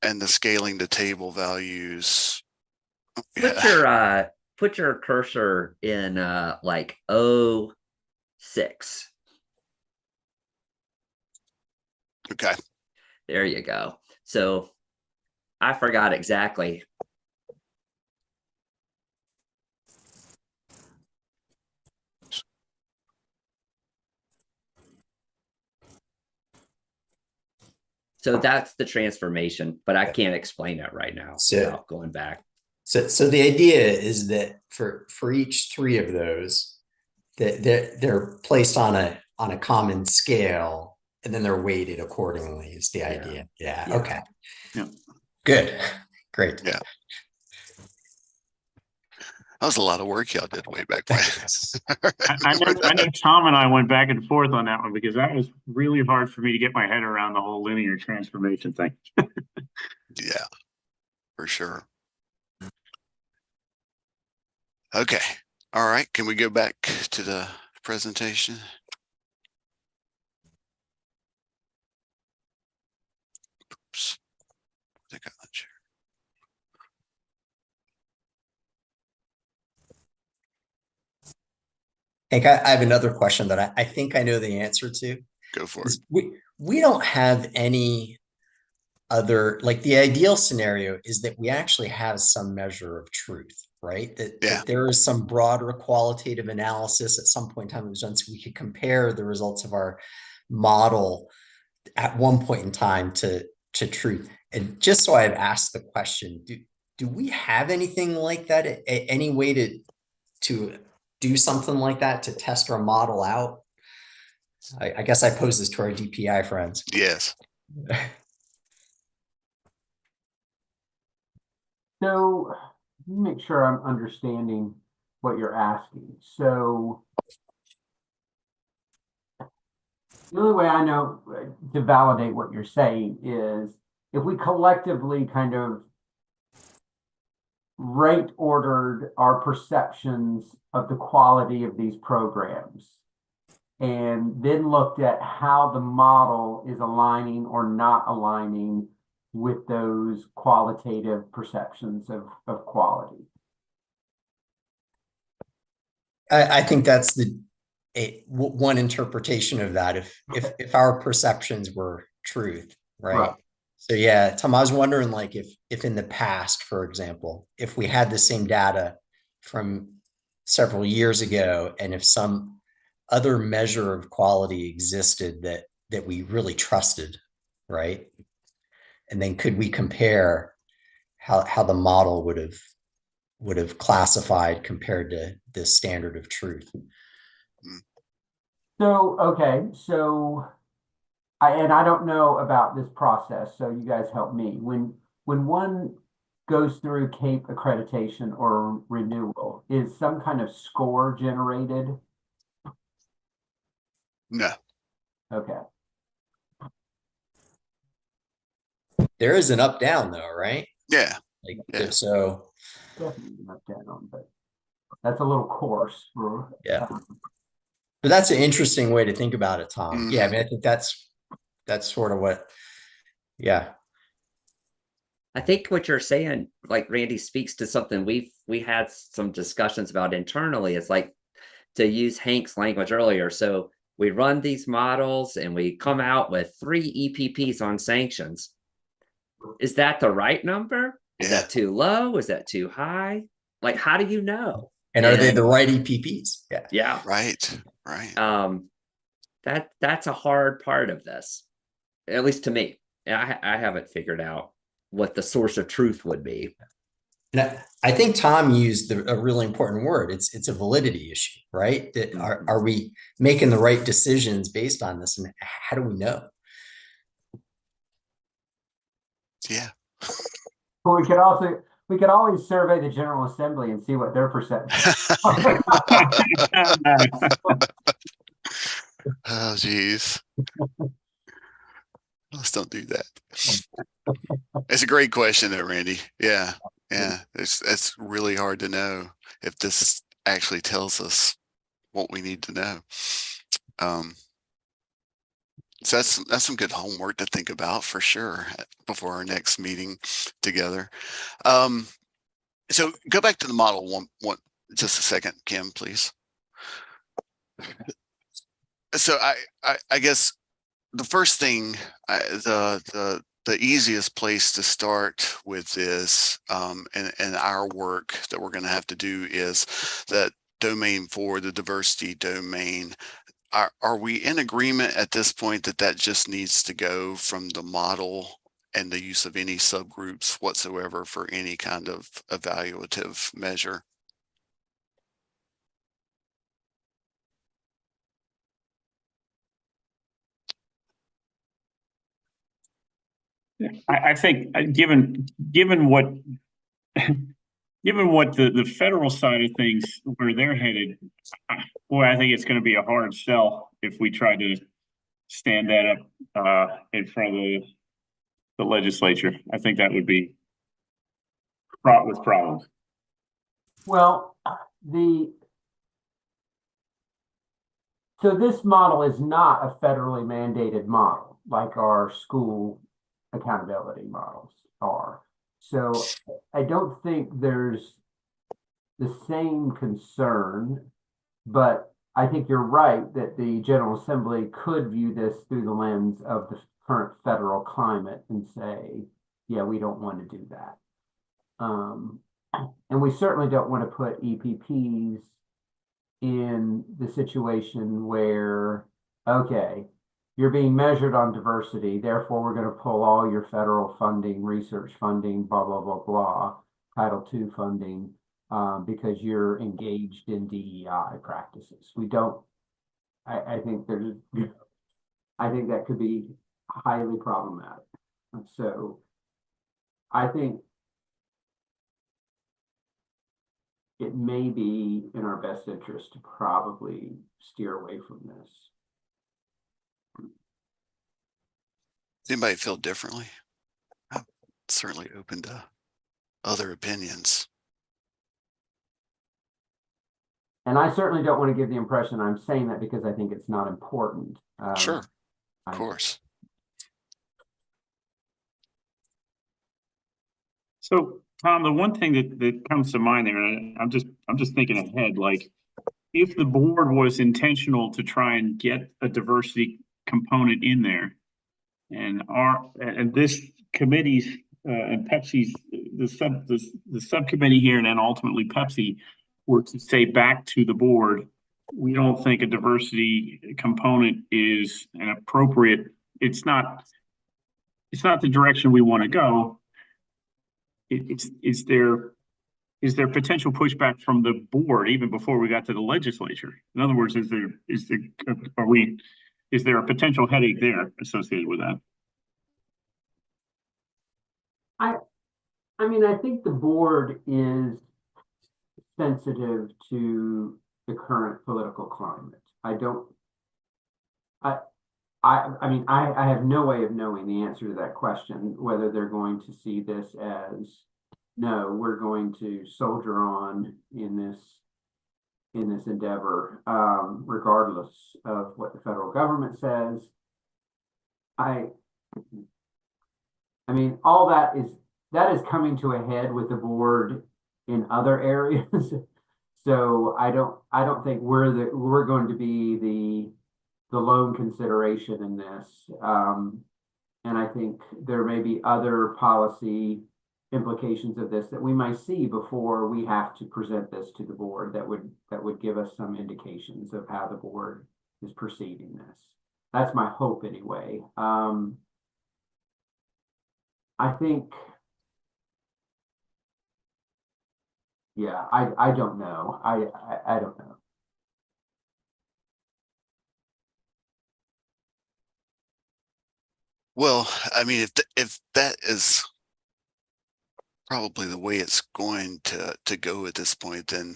B: And the scaling to table values.
H: Put your cursor in like 06.
B: Okay.
H: There you go. So I forgot exactly. So that's the transformation, but I can't explain it right now without going back.
C: So the idea is that for each three of those, that they're placed on a common scale, and then they're weighted accordingly is the idea. Yeah. Okay.
F: Yeah.
C: Good. Great.
B: Yeah. That was a lot of work y'all did way back when.
F: I know Tom and I went back and forth on that one because that was really hard for me to get my head around the whole linear transformation thing.
B: Yeah, for sure. Okay. All right. Can we go back to the presentation? Oops. I think I unchair.
C: Hank, I have another question that I think I know the answer to.
B: Go for it.
C: We don't have any other, like the ideal scenario is that we actually have some measure of truth, right? That there is some broader qualitative analysis at some point in time that was done so we could compare the results of our model at one point in time to truth. And just so I've asked the question, do we have anything like that? Any way to do something like that to test our model out? I guess I pose this to our DPI friends.
B: Yes.
E: So let me make sure I'm understanding what you're asking. So the only way I know to validate what you're saying is if we collectively kind of rate ordered our perceptions of the quality of these programs and then looked at how the model is aligning or not aligning with those qualitative perceptions of quality.
C: I think that's one interpretation of that. If our perceptions were truth, right? So yeah, Tom, I was wondering, like, if in the past, for example, if we had the same data from several years ago, and if some other measure of quality existed that we really trusted, right? And then could we compare how the model would have classified compared to this standard of truth?
E: So, okay, so I don't know about this process, so you guys help me. When one goes through CAPE accreditation or renewal, is some kind of score generated?
B: No.
E: Okay.
C: There is an up down though, right?
B: Yeah.
C: So
E: Definitely not down, but that's a little coarse for
C: Yeah. But that's an interesting way to think about it, Tom. Yeah, I
B: Mhm.
C: mean, I think that's sort of what, yeah.
H: I think what you're saying, like Randy, speaks to something we had some discussions about internally. It's like, to use Hank's language earlier. So we run these models and we come out with 3 EPPs on sanctions. Is that the right number? Is
B: Yeah.
H: that too low? Is that too high? Like, how do you know?
C: And are they the right EPPs? Yeah.
H: Yeah.
B: Right.
H: That's a hard part of this, at least to me. I haven't figured out what the source of truth would be.
C: And I think Tom used a really important word. It's a validity issue, right? That are we making the right decisions based on this, and how do we know?
B: Yeah.
E: Well, we could always survey the General Assembly and see what their perception.
B: Oh, geez. Let's don't do that. It's a great question though, Randy. Yeah. Yeah. It's really hard to know if this actually tells us what we need to know. So that's some good homework to think about for sure before our next meeting together. So go back to the model one just a second, Kim, please. So I guess the first thing, the easiest place to start with this and our work that we're going to have to do is that domain 4, the diversity domain. Are we in agreement at this point that just needs to go from the model and the use of any subgroups whatsoever for any kind of evaluative measure?
F: I think given what given what the federal side of things where they're headed, boy, I think it's going to be a hard sell if we try to stand that up in front of the legislature. I think that would be fraught with problems.
E: Well, so this model is not a federally mandated model like our school accountability models are. So I don't think there's the same concern, but I think you're right that the General Assembly could view this through the lens of the current federal climate and say, yeah, we don't want to do that. And we certainly don't want to put EPPs in the situation where, okay, you're being measured on diversity, therefore we're going to pull all your federal funding, research funding, blah, blah, blah, blah, Title II funding, because you're engaged in DEI practices. We don't, I think that could be highly problematic. And so I think it may be in our best interest to probably steer away from this.
B: Does anybody feel differently? I'm certainly open to other opinions.
E: And I certainly don't want to give the impression I'm saying that because I think it's not important.
B: Sure, of course.
F: So, Tom, the one thing that comes to mind there, and I'm just thinking ahead, like if the board was intentional to try and get a diversity component in there, and this committee's and PEPSC's the subcommittee here, and then ultimately PEPSC were to say back to the board, we don't think a diversity component is an appropriate. It's not the direction we want to go. Is there potential pushback from the board even before we got to the legislature? In other words, is there a potential headache there associated with that?
E: I mean, I think the board is sensitive to the current political climate. I mean, I have no way of knowing the answer to that question, whether they're going to see this as, no, we're going to soldier on in this in this endeavor, regardless of what the federal government says. I mean, all that is coming to a head with the board in other areas. So I don't think we're going to be the lone consideration in this. And I think there may be other policy implications of this that we might see before we have to present this to the board that would give us some indications of how the board is perceiving this. That's my hope anyway. I think, yeah, I don't know. I don't know.
B: Well, I mean, if that is probably the way it's going to go at this point, then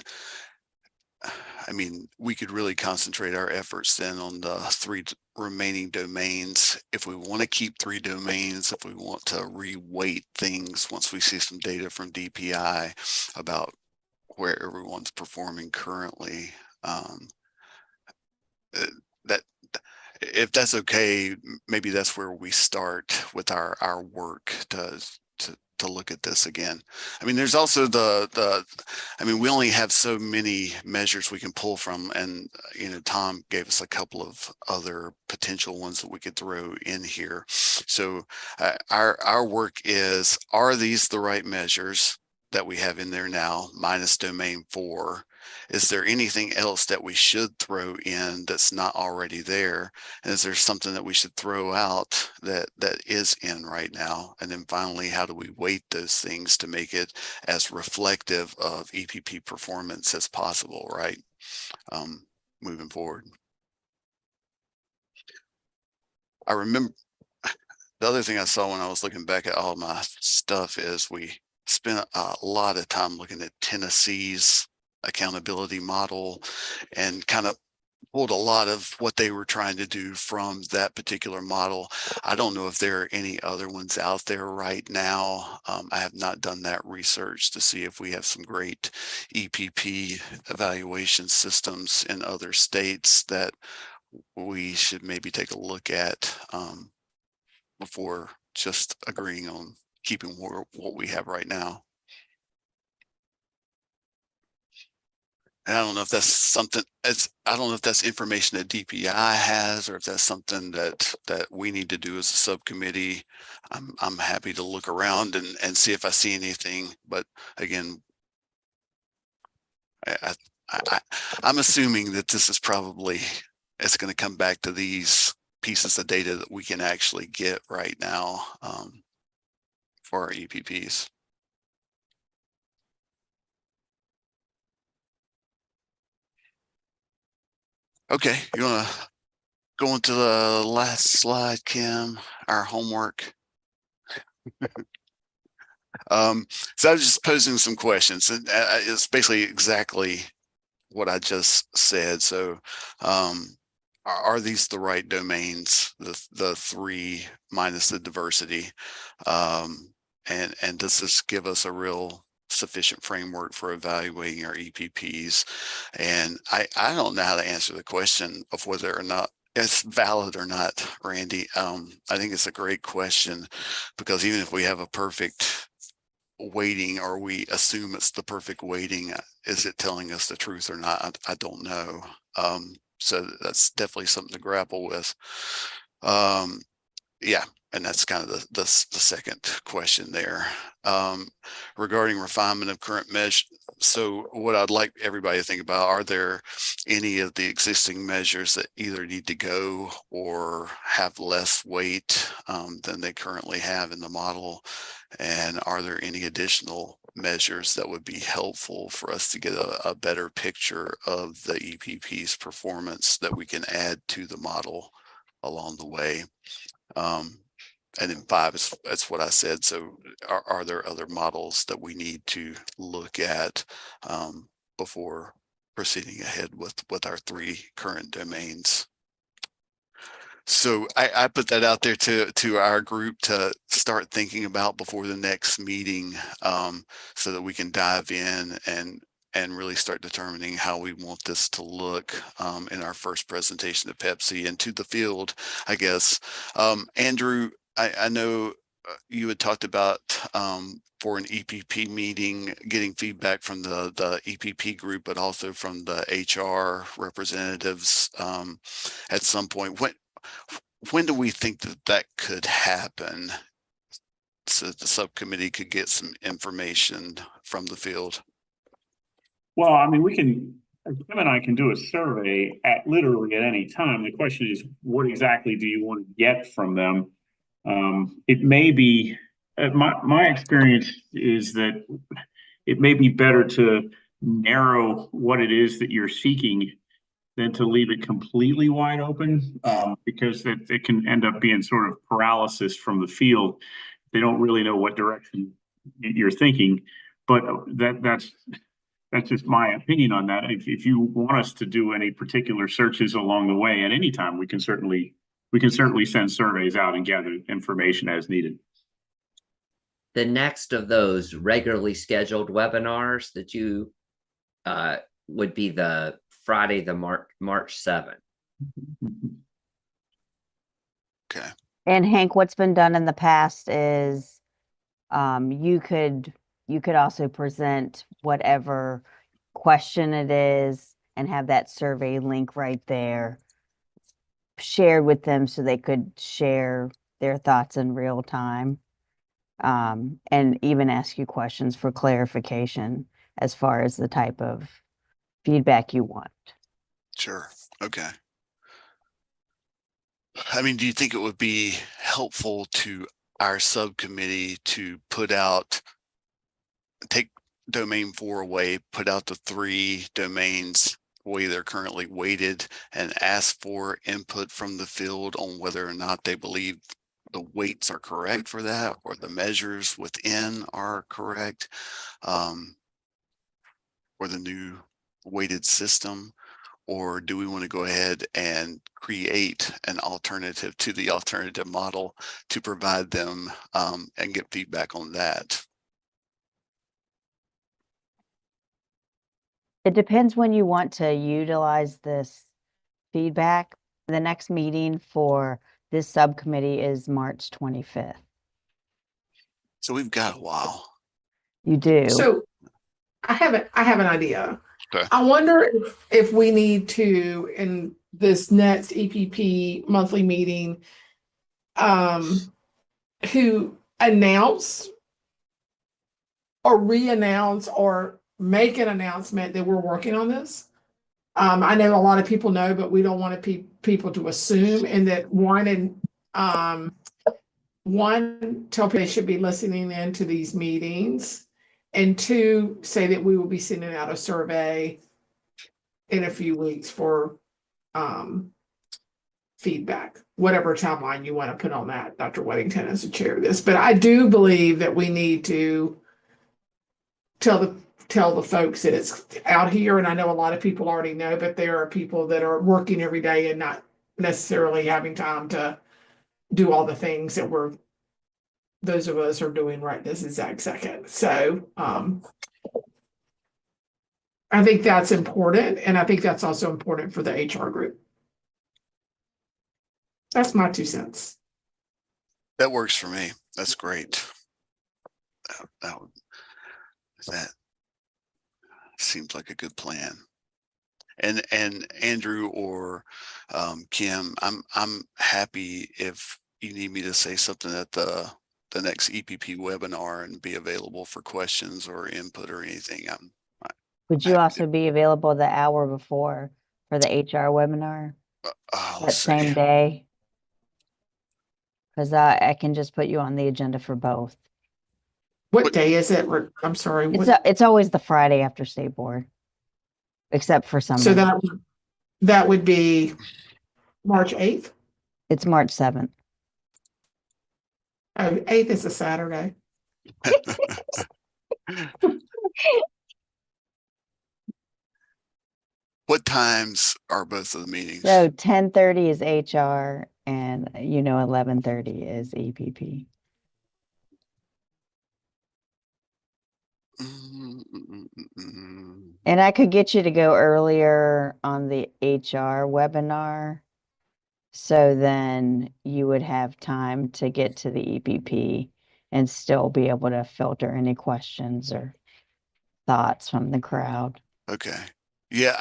B: I mean, we could really concentrate our efforts then on the 3 remaining domains. If we want to keep 3 domains, if we want to reweight things once we see some data from DPI about where everyone's performing currently, that if that's okay, maybe that's where we start with our work to look at this again. I mean, there's also I mean, we only have so many measures we can pull from, and you know, Tom gave us a couple of other potential ones that we could throw in here. So our work is, are these the right measures that we have in there now, minus domain 4? Is there anything else that we should throw in that's not already there? And is there something that we should throw out that is in right now? And then finally, how do we weight those things to make it as reflective of EPP performance as possible, right? Moving forward. I remember the other thing I saw when I was looking back at all my stuff is we spent a lot of time looking at Tennessee's accountability model and kind of pulled a lot of what they were trying to do from that particular model. I don't know if there are any other ones out there right now. I have not done that research to see if we have some great EPP evaluation systems in other states that we should maybe take a look at before just agreeing on keeping what we have right now. And I don't know if that's something, I don't know if that's information that DPI has, or if that's something that we need to do as a subcommittee. I'm happy to look around and see if I see anything, but again, I'm assuming that this is probably, it's going to come back to these pieces of data that we can actually get right now for our EPPs. Okay, you want to go into the last slide, Kim, our homework? So I was just posing some questions, and it's basically exactly what I just said. So are these the right domains, the 3 minus the diversity? And does this give us a real sufficient framework for evaluating our EPPs? And I don't know how to answer the question of whether or not it's valid or not, Randy. I think it's a great question, because even if we have a perfect weighting, or we assume it's the perfect weighting, is it telling us the truth or not? I don't know. So that's definitely something to grapple with. Yeah, and that's kind of the second question there. Regarding refinement of current measure. So what I'd like everybody to think about, are there any of the existing measures that either need to go or have less weight than they currently have in the model? And are there any additional measures that would be helpful for us to get a better picture of the EPP's performance that we can add to the model along the way? And then 5 is, that's what I said. So are there other models that we need to look at before proceeding ahead with our 3 current domains? So I put that out there to our group to start thinking about before the next meeting, so that we can dive in and and really start determining how we want this to look in our first presentation to PEPSC and to the field, I guess. Andrew, I know you had talked about for an EPP meeting, getting feedback from the EPP group, but also from the HR representatives at some point. When do we think that could happen, so the subcommittee could get some information from the field?
F: Well, I mean, Kim and I can do a survey literally at any time. The question is, what exactly do you want to get from them? It may be, my experience is that it may be better to narrow what it is that you're seeking than to leave it completely wide open, because it can end up being sort of paralysis from the field. They don't really know what direction you're thinking, but that's just my opinion on that. If you want us to do any particular searches along the way at any time, we can certainly send surveys out and gather information as needed.
H: The next of those regularly scheduled webinars that you would be the Friday, the March 7th.
B: Okay.
A: And Hank, what's been done in the past is you could also present whatever question it is and have that survey link right there shared with them so they could share their thoughts in real time, and even ask you questions for clarification as far as the type of feedback you want.
B: Sure. Okay. I mean, do you think it would be helpful to our subcommittee to take domain 4 away, put out the 3 domains the way they're currently weighted, and ask for input from the field on whether or not they believe the weights are correct for that, or the measures within are correct, or the new weighted system? Or do we want to go ahead and create an alternative to the alternative model to provide them and get feedback on that?
A: It depends when you want to utilize this feedback. The next meeting for this subcommittee is March 25th.
B: So we've got a while.
A: You do.
G: So I have an idea.
B: Okay.
G: I wonder if we need to, in this next EPP monthly meeting, who announce or re-announce or make an announcement that we're working on this. I know a lot of people know, but we don't want people to assume, and that one, tell people they should be listening into these meetings. And 2, say that we will be sending out a survey in a few weeks for feedback, whatever timeline you want to put on that, Dr. Weddington, as the chair of this. But I do believe that we need to tell the folks that it's out here. And I know a lot of people already know, but there are people that are working every day and not necessarily having time to do all the things that those of us are doing right this exact second. So I think that's important. And I think that's also important for the HR group. That's my 2 cents.
B: That works for me. That's great. That seems like a good plan. And Andrew or Kim, I'm happy if you need me to say something at the next EPP webinar and be available for questions or input or anything.
A: Would you also be available the hour before for the HR webinar that same day? Because I can just put you on the agenda for both.
G: What day is it? I'm sorry.
A: It's always the Friday after state board, except for some.
G: So that would be March 8th?
A: It's March 7th.
G: Oh, 8th is a Saturday.
B: What times are both of the meetings?
A: So 10:30 is HR and 11:30 is EPP. And I could get you to go earlier on the HR webinar. So then you would have time to get to the EPP and still be able to filter any questions or thoughts from the crowd.
B: Okay. Yeah,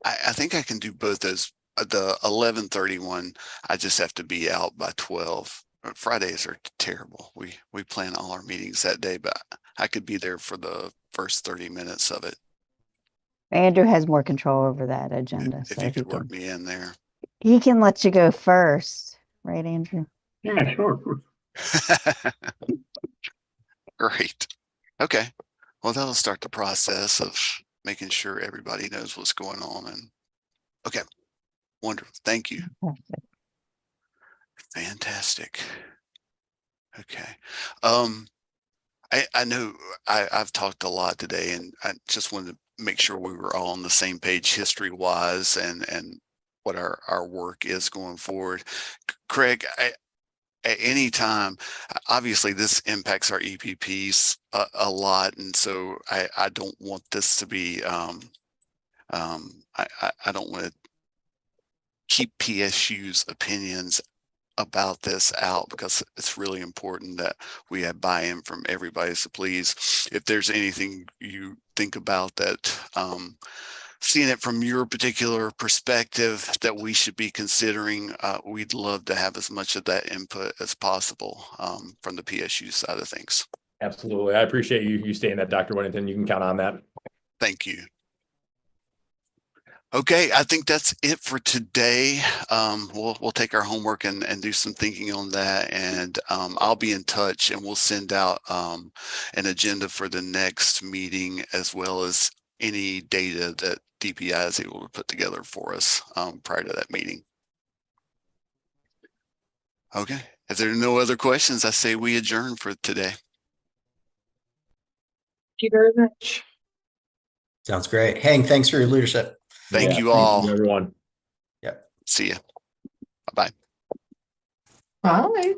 B: I think I can do both those. The 11:30 one, I just have to be out by 12. Fridays are terrible. We plan all our meetings that day, but I could be there for the first 30 minutes of it.
A: Andrew has more control over that agenda,
B: If
A: so
B: you could work me in there.
A: he can let you go first, right, Andrew?
F: Yeah, sure.
B: Great. Okay. Well, that'll start the process of making sure everybody knows what's going on. And okay. Wonderful. Thank you. Fantastic. Okay. I know I've talked a lot today, and I just wanted to make sure we were all on the same page history wise and what our work is going forward. Craig, at any time, obviously this impacts our EPPs a lot, and so I don't want this to be I don't want to keep PSU's opinions about this out, because it's really important that we have buy-in from everybody. So please, if there's anything you think about that, seeing it from your particular perspective that we should be considering, we'd love to have as much of that input as possible from the PSU side of things.
D: Absolutely. I appreciate you saying that, Dr. Whittington. You can count on that.
B: Thank you. Okay, I think that's it for today. We'll take our homework and do some thinking on that, and I'll be in touch, and we'll send out an agenda for the next meeting, as well as any data that DPI is able to put together for us prior to that meeting. Okay, if there are no other questions, I say we adjourn for today.
G: Thank you very much.
C: Sounds great. Hank, thanks for your leadership.
B: Thank
D: Yeah,
B: you all.
D: Thank you, everyone.
C: Yep.
B: See ya. Bye-bye.
G: Bye.